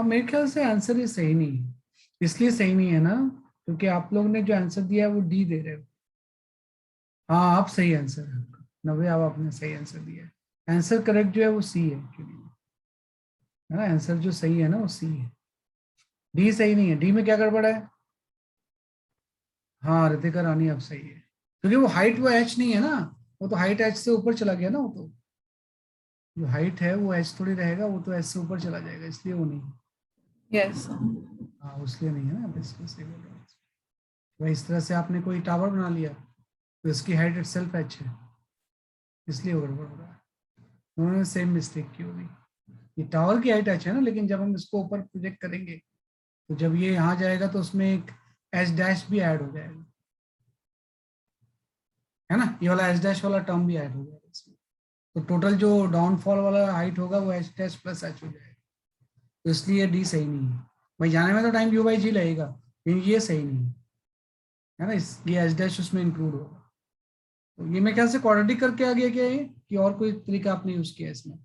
मेरे ख्याल से आंसर ये सही नहीं है। इसलिए सही नहीं है ना, क्योंकि आप लोग ने जो आंसर दिया है वो डी दे रहे हो। हाँ आप सही आंसर है आपका, नव्य आप आपने सही आंसर दिया है। आंसर करेक्ट जो है वो सी है एक्चुअली, है ना। आंसर जो सही है ना वो सी है। डी सही नहीं है, डी में क्या गड़बड़ है? हाँ रितिका रानी अब सही है, क्योंकि वो हाइट वो एच नहीं है ना, वो तो हाइट एच से ऊपर चला गया ना, वो तो जो हाइट है वो एच थोड़ी रहेगा, वो तो एच से ऊपर चला जाएगा, इसलिए वो नहीं है। यस। हाँ उसलिए नहीं है ना, अब इसलिए सही बोल रहा हूँ। वही इस तरह से आपने कोई टावर बना लिया तो इसकी हाइट इट सेल्फ एच है, इसलिए वो गड़बड़ हो रहा है। उन्होंने सेम मिस्टेक की होगी। ये टावर की हाइट एच है ना, लेकिन जब हम इसको ऊपर प्रोजेक्ट करेंगे तो जब ये यहाँ जाएगा तो उसमें एक एच डैश भी ऐड हो जाएगा, है ना, ये वाला एच डैश वाला टर्म भी ऐड हो जाएगा इसमें। तो टोटल जो डाउनफॉल वाला हाइट होगा वो एच डैश प्लस एच हो जाएगा, तो इसलिए डी सही नहीं है। भाई जाने में तो टाइम यू बाई जी लगेगा, लेकिन ये सही नहीं है ना, इस ये एच डैश उसमें इंक्लूड होगा। तो ये मैं ख्याल से क्वाड्रेटिक करके आ गया क्या ये, कि और कोई तरीका आपने यूज किया इसमें?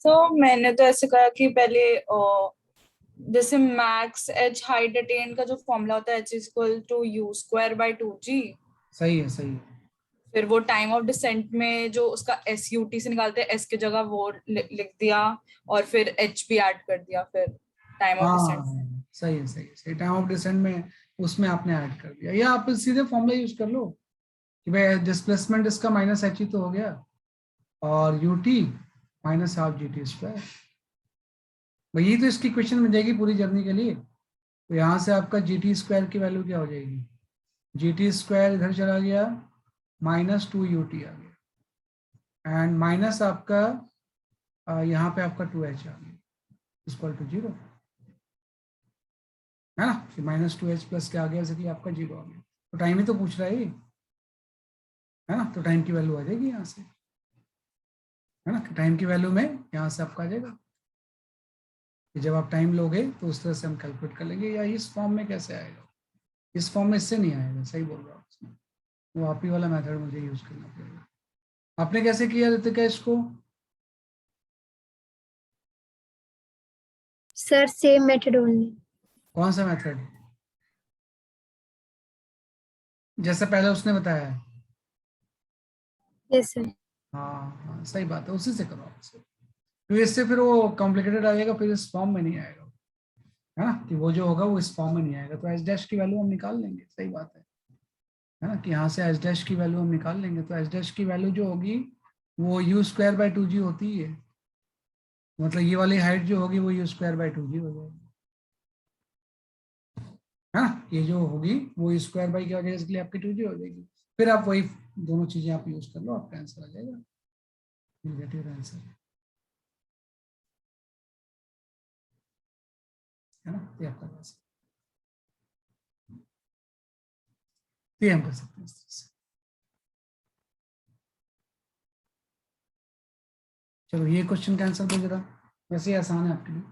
तो मैंने तो ऐसे कहा कि पहले जैसे मैक्स एच हाइट अटेन का जो फॉर्मूला होता है H equal to U square by 2g। सही है, सही है। फिर वो टाइम ऑफ डिसेंट में जो उसका एस यू टी से निकालते हैं, एस की जगह वो लिख दिया, और फिर एच भी ऐड कर दिया फिर टाइम ऑफ डिसेंट। हाँ सही है, सही है, सही, टाइम ऑफ डिसेंट में उसमें आपने ऐड कर दिया, या आप सीधे फॉर्मूला यूज कर लो कि भाई डिस्प्लेसमेंट इसका माइनस एच ही तो हो गया, और U T minus half G T square. भाई यही तो इसकी क्वेश्चन बन जाएगी पूरी जर्नी के लिए। तो यहाँ से आपका जी टी स्क्वायर की वैल्यू क्या हो जाएगी? जी टी स्क्वायर इधर चला गया, माइनस टू यू टी आ गया, एंड माइनस आपका यहाँ पे आपका टू एच आ गया, इक्वल टू जीरो, है ना, कि माइनस टू एच प्लस क्या आ गया, जैसे कि आपका जीरो आ गया। तो टाइम ही तो पूछ रहा है ये, है ना, तो टाइम की वैल्यू आ जाएगी यहाँ से, है ना, टाइम की वैल्यू में यहाँ से आपका आ जाएगा। कि जब आप टाइम लोगे तो उस तरह से हम कैलकुलेट कर लेंगे, या इस फॉर्म में कैसे आएगा, इस फॉर्म में इससे नहीं आएगा, सही बोल रहा हूँ उसमें, वो आप ही वाला मेथड मुझे यूज करना पड़ेगा। आपने कैसे किया रितिका इसको? Sir same method only. कौन सा मेथड? जैसे पहले उसने बताया है। Yes sir. हाँ हाँ सही बात है, उसी से करो आपसे, क्योंकि इससे फिर वो कॉम्प्लिकेटेड आ जाएगा, फिर इस फॉर्म में नहीं आएगा, है ना, कि वो जो होगा वो इस फॉर्म में नहीं आएगा, तो एच डैश की वैल्यू हम निकाल लेंगे, सही बात है ना, कि यहाँ से एच डैश की वैल्यू हम निकाल लेंगे, तो एच डैश की वैल्यू जो होगी वो यू स्क्वायर बाई टू जी होती है, मतलब ये वाली हाइट जो होगी वो यू स्क्वायर बाई टू जी हो जाएगी, है ना, ये जो होगी वो स्क्वायर बाई क्या हो जाएगा, इसके लिए आपकी टू जी हो जाएगी। फिर आप वही दोनों चीजें आप यूज कर लो, आपका आंसर आ जाएगा, नेगेटिव आंसर, है ना, ये आपका आंसर, ये हम कर सकते हैं इस तरह से। चलो ये क्वेश्चन का आंसर दो जरा, वैसे ही आसान है आपके लिए।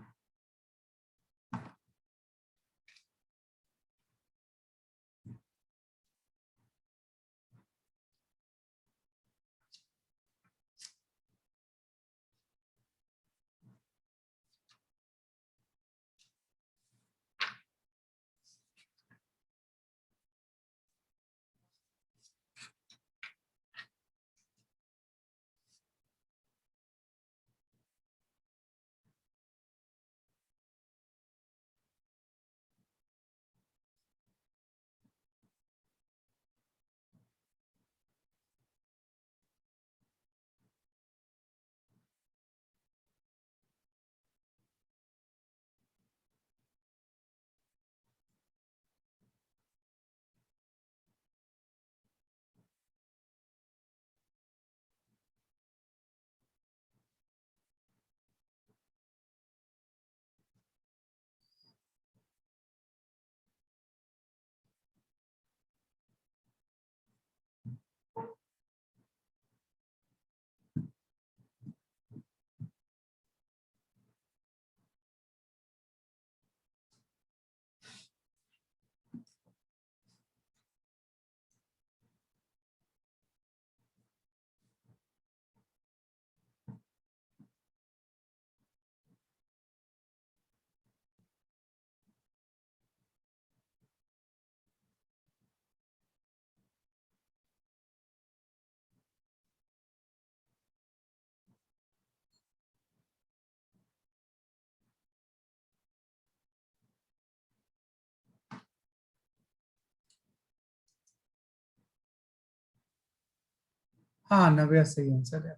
हाँ, नव्या सही आंसर है।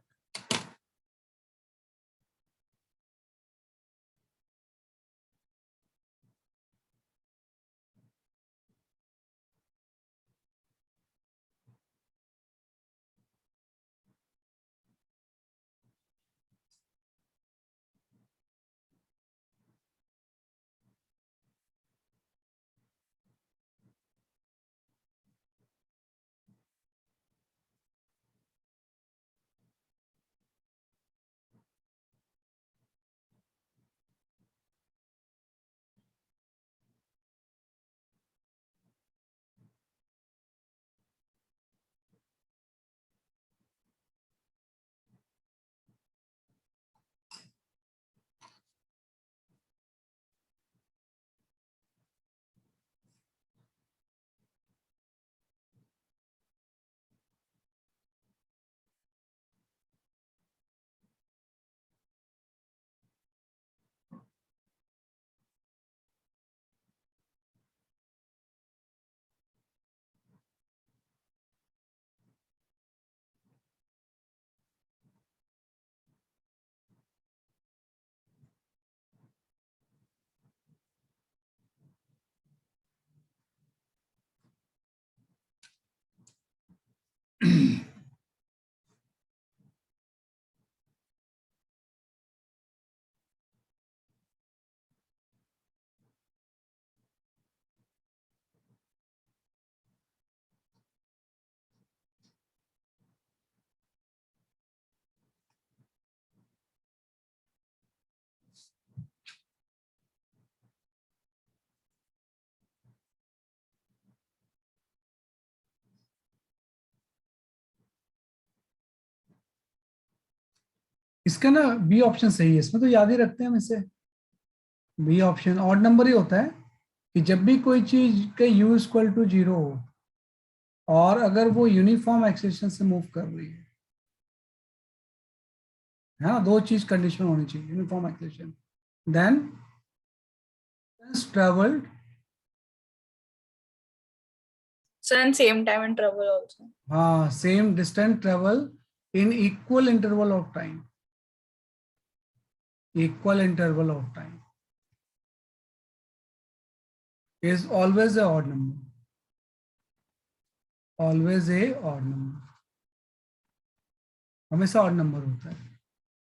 इसका ना बी ऑप्शन सही है, इसमें तो याद ही रखते हैं हम इसे। बी ऑप्शन ऑड नंबर ही होता है कि जब भी कोई चीज का यू इक्वल टू 0 हो और अगर वो यूनिफॉर्म एक्सेलेरेशन से मूव कर रही है ना, दो चीज कंडीशन होनी चाहिए, uniform acceleration, then travelled So and same time and travel also. हाँ, same distance travel in equal interval of time, equal interval of time is always a odd number, always a odd number, हमेशा odd number होता है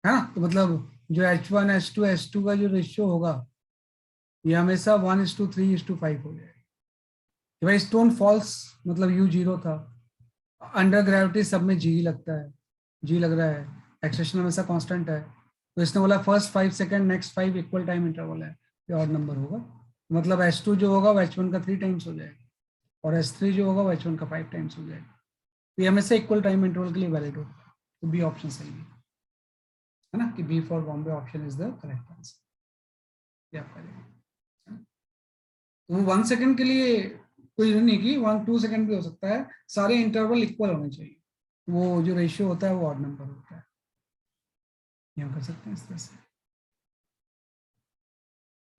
हाँ। तो मतलब जो H1 H2 H2 का जो रेशियो होगा ये हमेशा 1:3:5 हो जाएगा। कि भाई स्टोन फॉल्स मतलब U 0 था, अंडर ग्रेविटी सब में G लगता है, G लग रहा है, एक्सेलेरेशन हमेशा कांस्टेंट है, तो इसने बोला first 5 second next 5 equal time interval है, ये ऑड नंबर होगा। मतलब H2 जो होगा वो H1 का 3 टाइम्स हो जाएगा और H3 जो होगा वो H1 का 5 टाइम्स हो जाएगा। तो ये हमेशा इक्वल टाइम इंटरवल के लिए वैलिड होता है। तो बी ऑप्शन सही है ना, कि B for Bombay option is the correct answer. क्या करेंगे, तो 1 सेकंड के लिए कोई नहीं की 1-2 सेकंड भी हो सकता है, सारे इंटरवल इक्वल होने चाहिए, वो जो रेशियो होता है वो ऑड नंबर होता है। ये हम कर सकते हैं इस तरह से,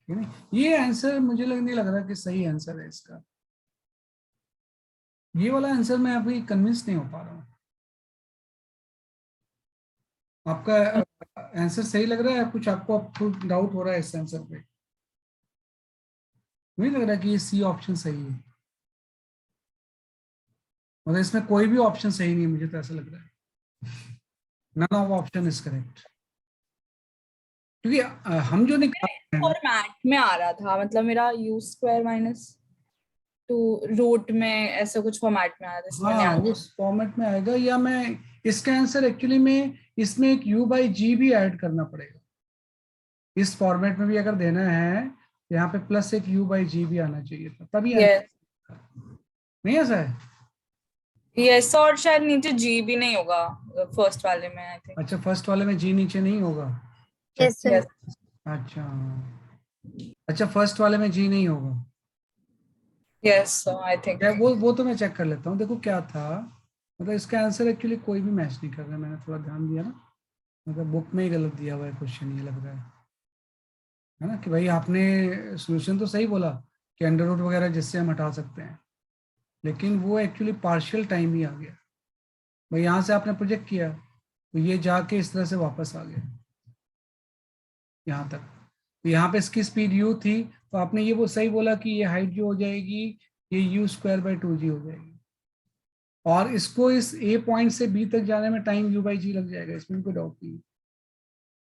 ठीक है ना। ये आंसर मुझे नहीं लग रहा कि सही आंसर है इसका, ये वाला आंसर मैं अभी कन्विंस नहीं हो पा रहा हूँ। आपका आंसर सही लग रहा है, कुछ आपको डाउट हो रहा है इस आंसर पे? मुझे लग रहा है कि ये सी ऑप्शन सही है, मतलब इसमें कोई भी ऑप्शन सही नहीं है, मुझे तो ऐसा लग रहा है none of option is correct, क्योंकि हम जो निकाल फॉर्मेट में आ रहा था, मतलब मेरा u स्क्वायर माइनस 2 रूट में ऐसा कुछ फॉर्मेट में आ रहा था, इसलिए मैंने हाँ उस फॉर्मेट में आएगा, या मैं इसका आंसर एक्चुअली में इसमें एक u बाई जी भी ऐड करना पड़ेगा, इस फॉर्मेट में भी अगर देना है यहाँ पे प्लस एक u बाई जी भी आना चाहिए था, तभी यस नहीं ऐसा है। यस, और शायद नीचे जी भी नहीं होगा फर्स्ट वाले में, आई थिंक। अच्छा फर्स्ट वाले में जी नीचे नहीं होगा, यस सर। यस अच्छा अच्छा फर्स्ट वाले में जी नहीं होगा, यस आई थिंक। वो तो मैं चेक कर लेता हूँ। देखो क्या था, मतलब इसका आंसर एक्चुअली कोई भी मैच नहीं कर रहा, मैंने थोड़ा ध्यान दिया ना, मतलब बुक में ही गलत दिया हुआ है क्वेश्चन, ये लग रहा है ना, कि भाई आपने सोल्यूशन तो सही बोला कि अंडर रूट वगैरह जिससे हम हटा सकते हैं, लेकिन वो एक्चुअली पार्शियल टाइम ही आ गया, भाई यहाँ से आपने प्रोजेक्ट किया तो ये जाके इस तरह से वापस आ गया यहाँ तक। तो यहाँ पे इसकी स्पीड u थी, तो आपने ये वो सही बोला कि ये हाइट जो हो जाएगी ये u²/2g हो जाएगी, और इसको इस a पॉइंट से b तक जाने में टाइम u/g लग जाएगा, इसमें कोई डाउट नहीं।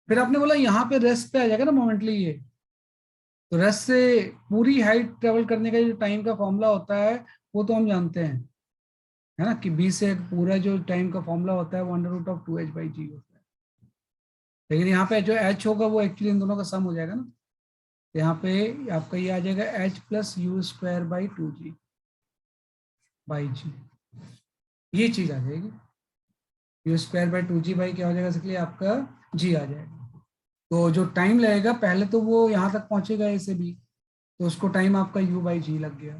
फिर आपने बोला यहाँ पे रेस्ट पे आ जाएगा ना मोमेंटली ये, तो रेस्ट से पूरी हाइट ट्रेवल करने का जो टाइम का फॉर्मूला होता है वो तो हम जानते हैं, है ना, कि b से पूरा जो टाइम का फॉर्मूला होता है वो √2h/g होता है। लेकिन यहाँ पे जो h होगा वो एक्चुअली इन दोनों का सम हो जाएगा ना, तो यहाँ पे आपका ये आ जाएगा h+u²/2g/g, ये चीज आ जाएगी। u²/2g क्या हो जाएगा, इसलिए आपका g आ जाएगा। तो जो टाइम लगेगा पहले तो वो यहाँ तक पहुंचेगा ए से बी, तो उसको टाइम आपका u/g लग गया,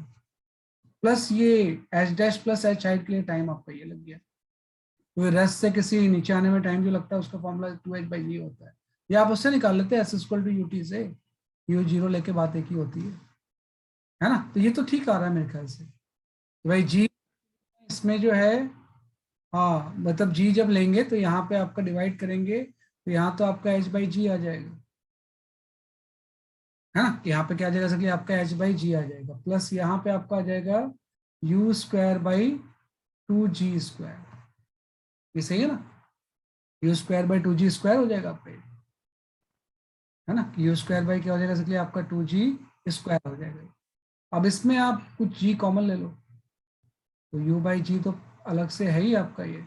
प्लस ये h' + h हाइट के लिए टाइम आपका ये लग गया। तो रेस्ट से किसी नीचे आने में टाइम जो लगता है उसका फॉर्मूला 2h/g होता है, या आप उससे निकाल लेते हैं s=ut से, u0 लेके बात एक ही होती है ना। तो ये तो ठीक आ रहा है मेरे ख्याल से। तो भाई जी इसमें जो है, हाँ मतलब जी जब लेंगे तो यहाँ पे आपका डिवाइड करेंगे तो यहाँ तो आपका h/g आ जाएगा, है ना। यहाँ पे क्या आ जाएगा कि आपका h/g आ जाएगा, प्लस यहाँ पे आपका आ जाएगा u²/2g², ये सही है ना, u²/2g² हो जाएगा आपका, है ना। u² क्या हो जाएगा इसलिए आपका 2g² हो जाएगा। अब इसमें आप कुछ g कॉमन ले लो, तो u/g तो अलग से है ही आपका ये।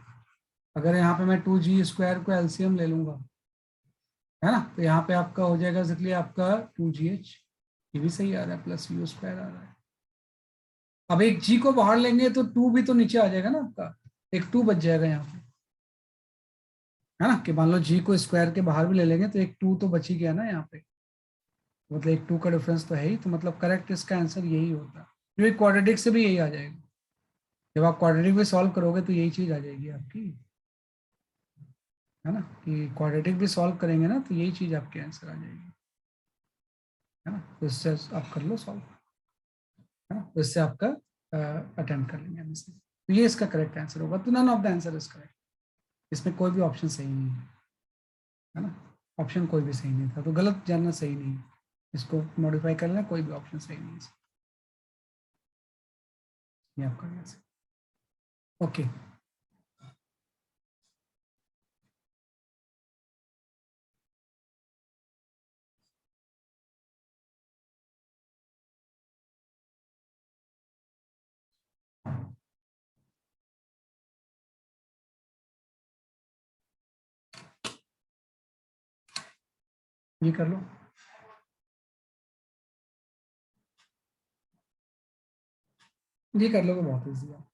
अगर यहाँ पे मैं 2g² को एलसीएम ले लूंगा, है ना, तो यहाँ पे आपका हो जाएगा इसलिए आपका 2gh, ये भी सही आ रहा है, प्लस u² आ रहा है। अब एक g को बाहर लेंगे तो 2 भी तो नीचे आ जाएगा ना आपका, एक 2 बच जाएगा यहाँ पे, है ना, कि मान लो g को स्क्वायर के बाहर भी ले लेंगे तो एक 2 तो बच ही गया ना यहाँ पे, मतलब एक 2 का डिफरेंस तो है ही, तो मतलब करेक्ट इसका आंसर यही होता है, क्योंकि क्वाड्रेटिक से भी यही आ जाएगा। जब आप क्वाड्रेटिक भी सॉल्व करोगे तो यही चीज आ जाएगी आपकी, है ना, कि क्वाड्रेटिक भी सॉल्व करेंगे ना तो यही चीज आपके आंसर आ जाएगी, है ना। तो इससे आप कर लो सॉल्व, है ना, तो इससे आपका अटेम्प्ट कर लेंगे हम इसे, तो ये इसका करेक्ट आंसर होगा। तो none of the answer is correct, इसमें कोई भी ऑप्शन सही नहीं है ना, ऑप्शन कोई भी सही नहीं था, तो गलत जानना सही नहीं है, इसको मॉडिफाई कर लेना, कोई भी ऑप्शन सही नहीं है, ये आपका आंसर। ओके ये कर लो। ये कर लोगे बहुत ईजी है।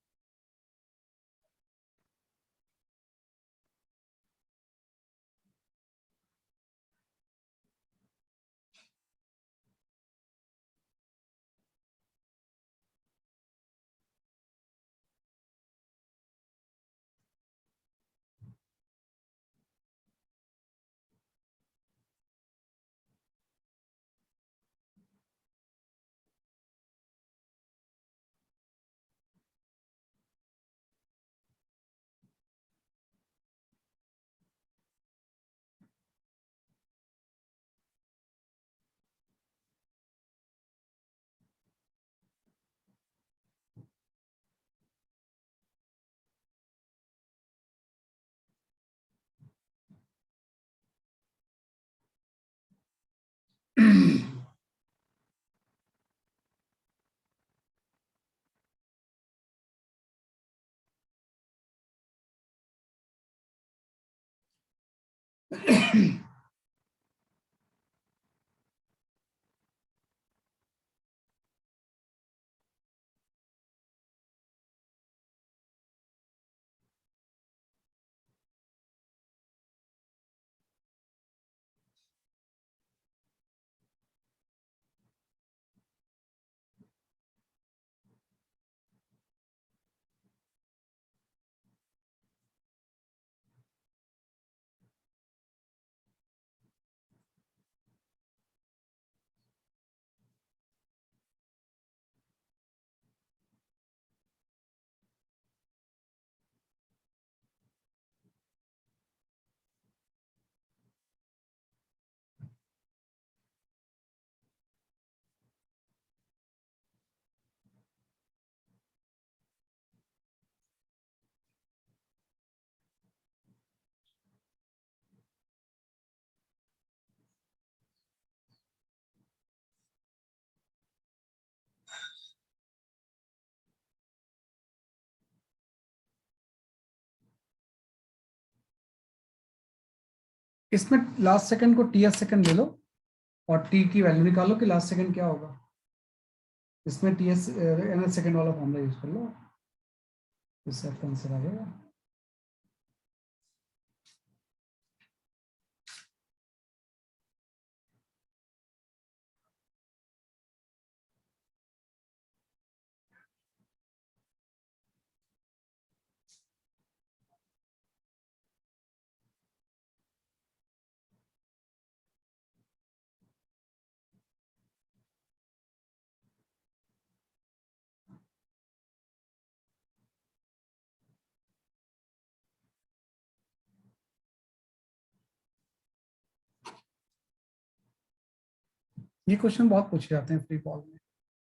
इसमें लास्ट सेकंड को टीएस सेकंड ले लो और टी की वैल्यू निकालो कि लास्ट सेकंड क्या होगा। इसमें टीएस एन सेकंड वाला फॉर्मूला यूज कर लो, इससे आपका आंसर आ जाएगा। ये क्वेश्चन बहुत पूछे जाते हैं फ्री फॉल में,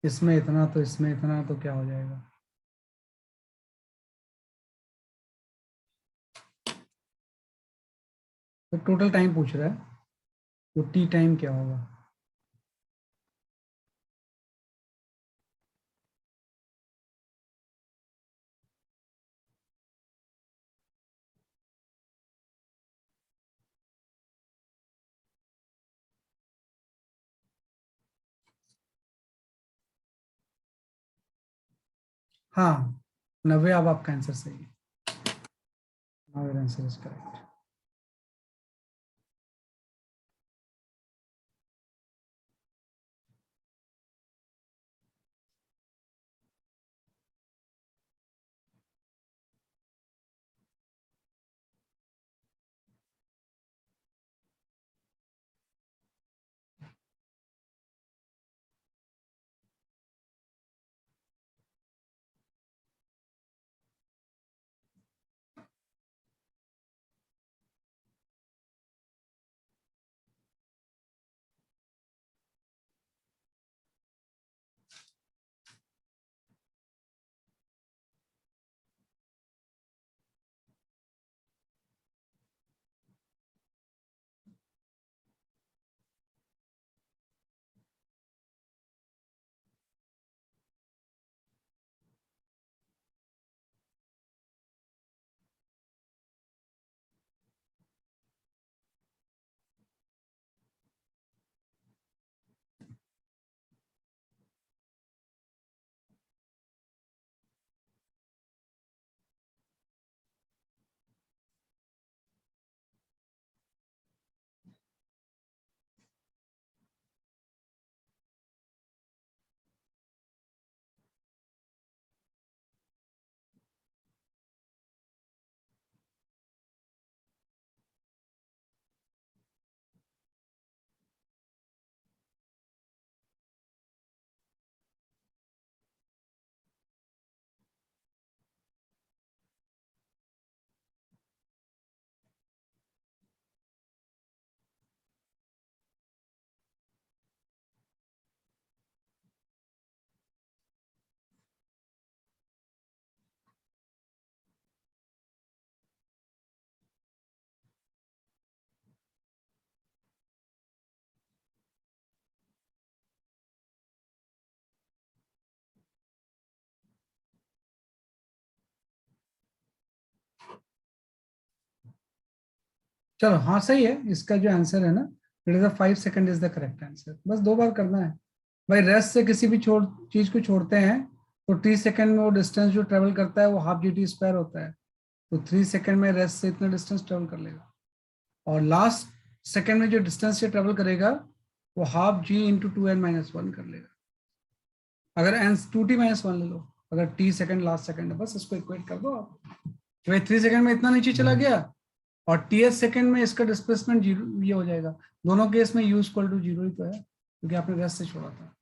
इसमें इतना तो इसमें इतना तो क्या हो जाएगा। तो टोटल टाइम पूछ रहा है, तो टी टाइम क्या होगा। हाँ 90, अब आपका आंसर सही है। Now your answer is correct. चलो हाँ सही है, इसका जो आंसर है ना, it is 5 second is the correct answer. बस 2 बार करना है भाई। रेस्ट से किसी भी चीज को छोड़ते हैं तो 3 सेकंड में वो डिस्टेंस जो ट्रेवल करता है वो हाफ जी टी स्क्वायर होता है। तो 3 सेकंड में रेस्ट से इतना डिस्टेंस ट्रेवल कर लेगा, और लास्ट सेकंड में जो डिस्टेंस से ट्रेवल करेगा वो हाफ जी इंटू 2n-1 कर लेगा। अगर एन 2t-1 ले लो, अगर टी सेकंड लास्ट सेकंड है, बस इसको इक्वेट कर दो आप। भाई 3 सेकंड में इतना नीचे चला गया और टीएस सेकंड में इसका डिस्प्लेसमेंट जीरो ये हो जाएगा। दोनों केस में यू इक्वल टू जीरो ही तो है, क्योंकि आपने रेस्ट से छोड़ा था,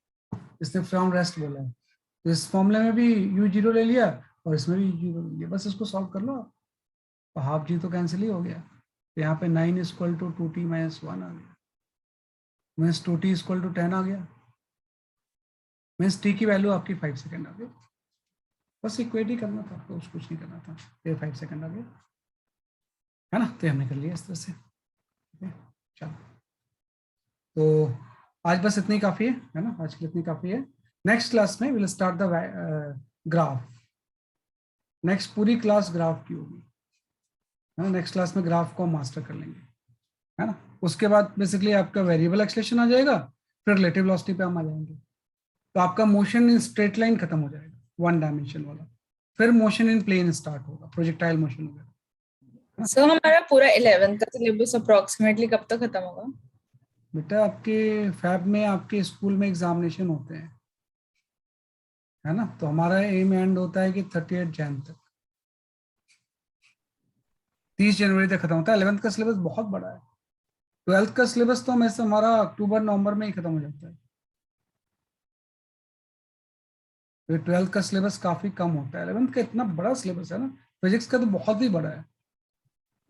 इसने फ्रॉम रेस्ट बोला है। तो इस फॉर्मूले में भी यू जीरो ले लिया और इसमें भी यू जीरो ले लिया, बस इसको सॉल्व कर लो। तो हाफ जी तो कैंसिल ही हो गया। तो यहाँ पे 9 इक्वल टू 2t-1 आ गया, मीन्स 2t इक्वल टू 10 आ गया, मीन्स टी की वैल्यू आपकी 5 सेकंड आ गई। बस इक्वेट ही करना था आपको, कुछ नहीं करना था। ये 5 सेकंड आ गया है ना, तो हमने कर लिया इस तरह से। चलो तो आज बस इतनी काफी है ना, आज के लिए इतनी काफी है। नेक्स्ट क्लास में will start the graph. Next पूरी क्लास ग्राफ की होगी, नेक्स्ट क्लास में ग्राफ को हम मास्टर कर लेंगे। है ना। उसके बाद बेसिकली आपका वेरिएबल एक्सेलरेशन आ जाएगा, फिर रिलेटिव वेलोसिटी पे हम आ जाएंगे। तो आपका मोशन इन स्ट्रेट लाइन खत्म हो जाएगा, वन डायमेंशन वाला, फिर मोशन इन प्लेन स्टार्ट होगा, प्रोजेक्टाइल मोशन वगैरह। सो हमारा पूरा 11th का सिलेबस अप्रोक्सीमेटली कब तक खत्म होगा? बेटा आपके फैब में आपके स्कूल में एग्जामिनेशन होते हैं, है ना, तो हमारा एम एंड होता है कि 38 जैन तक, 30 जनवरी तक खत्म होता है। 11th का सिलेबस बहुत बड़ा है। 12th का सिलेबस तो हमें से हमारा अक्टूबर नवंबर में ही खत्म हो जाता है। तो 12th का सिलेबस काफी कम होता है, 11th का इतना बड़ा सिलेबस है ना, फिजिक्स का तो बहुत ही बड़ा है।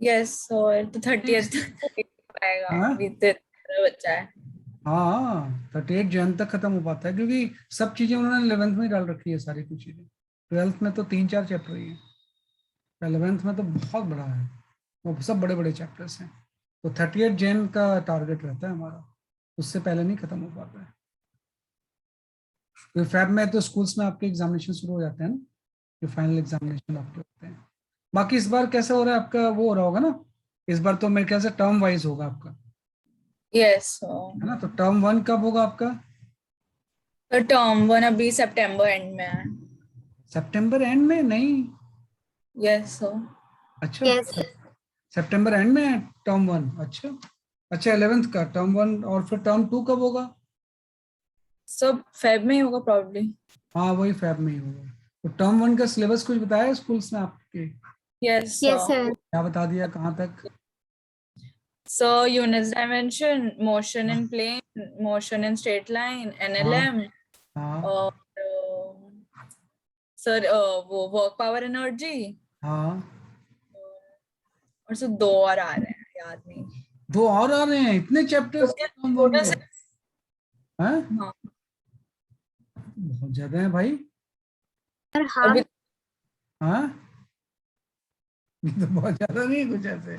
यस, और तो 30th तक आएगा, हाँ अभी तो बच्चा है। हाँ, 38 जैन तक खत्म हो पाता है, क्योंकि सब चीजें उन्होंने 11th में ही डाल रखी है, सारी कुछ चीजें। 12th में तो 3-4 चैप्टर ही है, 11th में तो बहुत बड़ा है, वो सब बड़े बड़े चैप्टर्स हैं। तो 38 जैन का टारगेट रहता है हमारा, उससे पहले नहीं खत्म हो पाता है। तो फैब में तो स्कूल्स में आपके एग्जामिनेशन शुरू हो जाते हैं ना, जो फाइनल एग्जामिनेशन आपके होते हैं। बाकी इस बार कैसा हो रहा है आपका, वो हो रहा होगा ना, इस बार तो मेरे ख्याल से टर्म वाइज होगा आपका, यस, है ना। तो टर्म 1 कब होगा आपका? तो टर्म 1 अभी सितंबर एंड में है। सितंबर एंड में नहीं? यस, अच्छा, यस सितंबर एंड में है टर्म 1। अच्छा अच्छा, 11th का टर्म 1, और फिर टर्म 2 कब होगा? सब फेब में ही होगा प्रॉब्ली। हाँ वही फैब में ही होगा। तो टर्म 1 का सिलेबस कुछ बताया स्कूल्स में आपके? यस यस सर क्या बता दिया, कहाँ तक? So unit dimension, motion in plane, motion in straight line, हाँ एनएलएम, हाँ और सर वो वर्क पावर एनर्जी, हाँ। और सर 2 और आ रहे हैं, याद नहीं। 2 और आ रहे हैं, इतने चैप्टर्स टर्म 1 टोटल के? हैं, हाँ। बहुत ज्यादा है भाई। सर हाँ अभी हाँ, ये तो बहुत ज्यादा नहीं है कुछ ऐसे?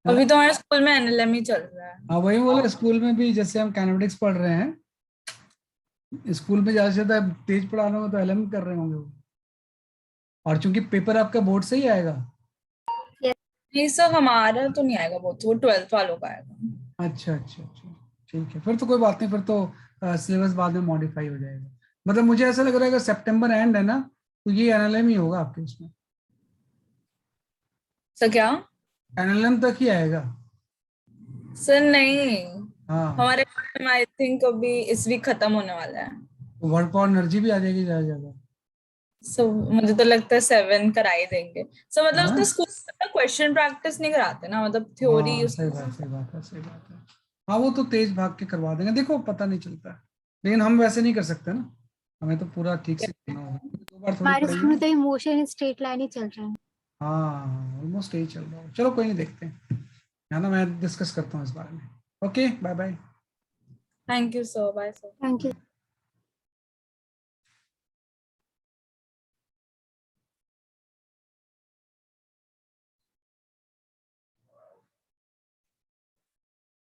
हाँ अभी तो हमारे स्कूल में एनएलएम ही चल रहा है। हाँ, वही बोले, स्कूल में भी जैसे हम कैनेमेटिक्स पढ़ रहे हैं, स्कूल में ज्यादा से ज्यादा तेज पढ़ा रहे होंगे तो एलएम कर रहे होंगे वो। और चूंकि पेपर आपका बोर्ड से ही आएगा। नहीं सर, हमारा तो नहीं आएगा, वो 12th वालों का आएगा। अच्छा अच्छा अच्छा, ठीक है, फिर तो कोई बात नहीं, फिर तो सिलेबस बाद में मॉडिफाई हो जाएगा। मतलब मुझे ऐसा लग रहा है अगर सितंबर एंड है ना, तो ये एनएलएम ही होगा आपके उसमें, सर क्या? एनएलएम तक ही आएगा। सर नहीं, हाँ, हमारे आई थिंक अभी इस वीक खत्म होने वाला है। तो वर्क और एनर्जी भी आ जाएगी ज्यादा ज्यादा। सो मुझे तो लगता है 7 करा ही देंगे। सो मतलब हाँ उसका स्कूल में क्वेश्चन प्रैक्टिस नहीं कराते ना, मतलब थ्योरी हाँ, उस। सही बात, सही बात है, सही बात है। हाँ वो तो तेज भाग के करवा देंगे, देखो पता नहीं चलता है, लेकिन हम वैसे नहीं कर सकते ना, हमें तो पूरा ठीक से करना होगा, 2 बार थोड़ी हमारे पढ़ेंगे स्कूल में ना। तो इमोशन स्ट्रेट लाइन ही चल रहा है। हाँ ऑलमोस्ट यही चल रहा है, चलो कोई नहीं, देखते हैं, है ना, मैं डिस्कस करता हूँ इस बारे में। Okay, bye bye. Thank you sir, bye sir. Thank you.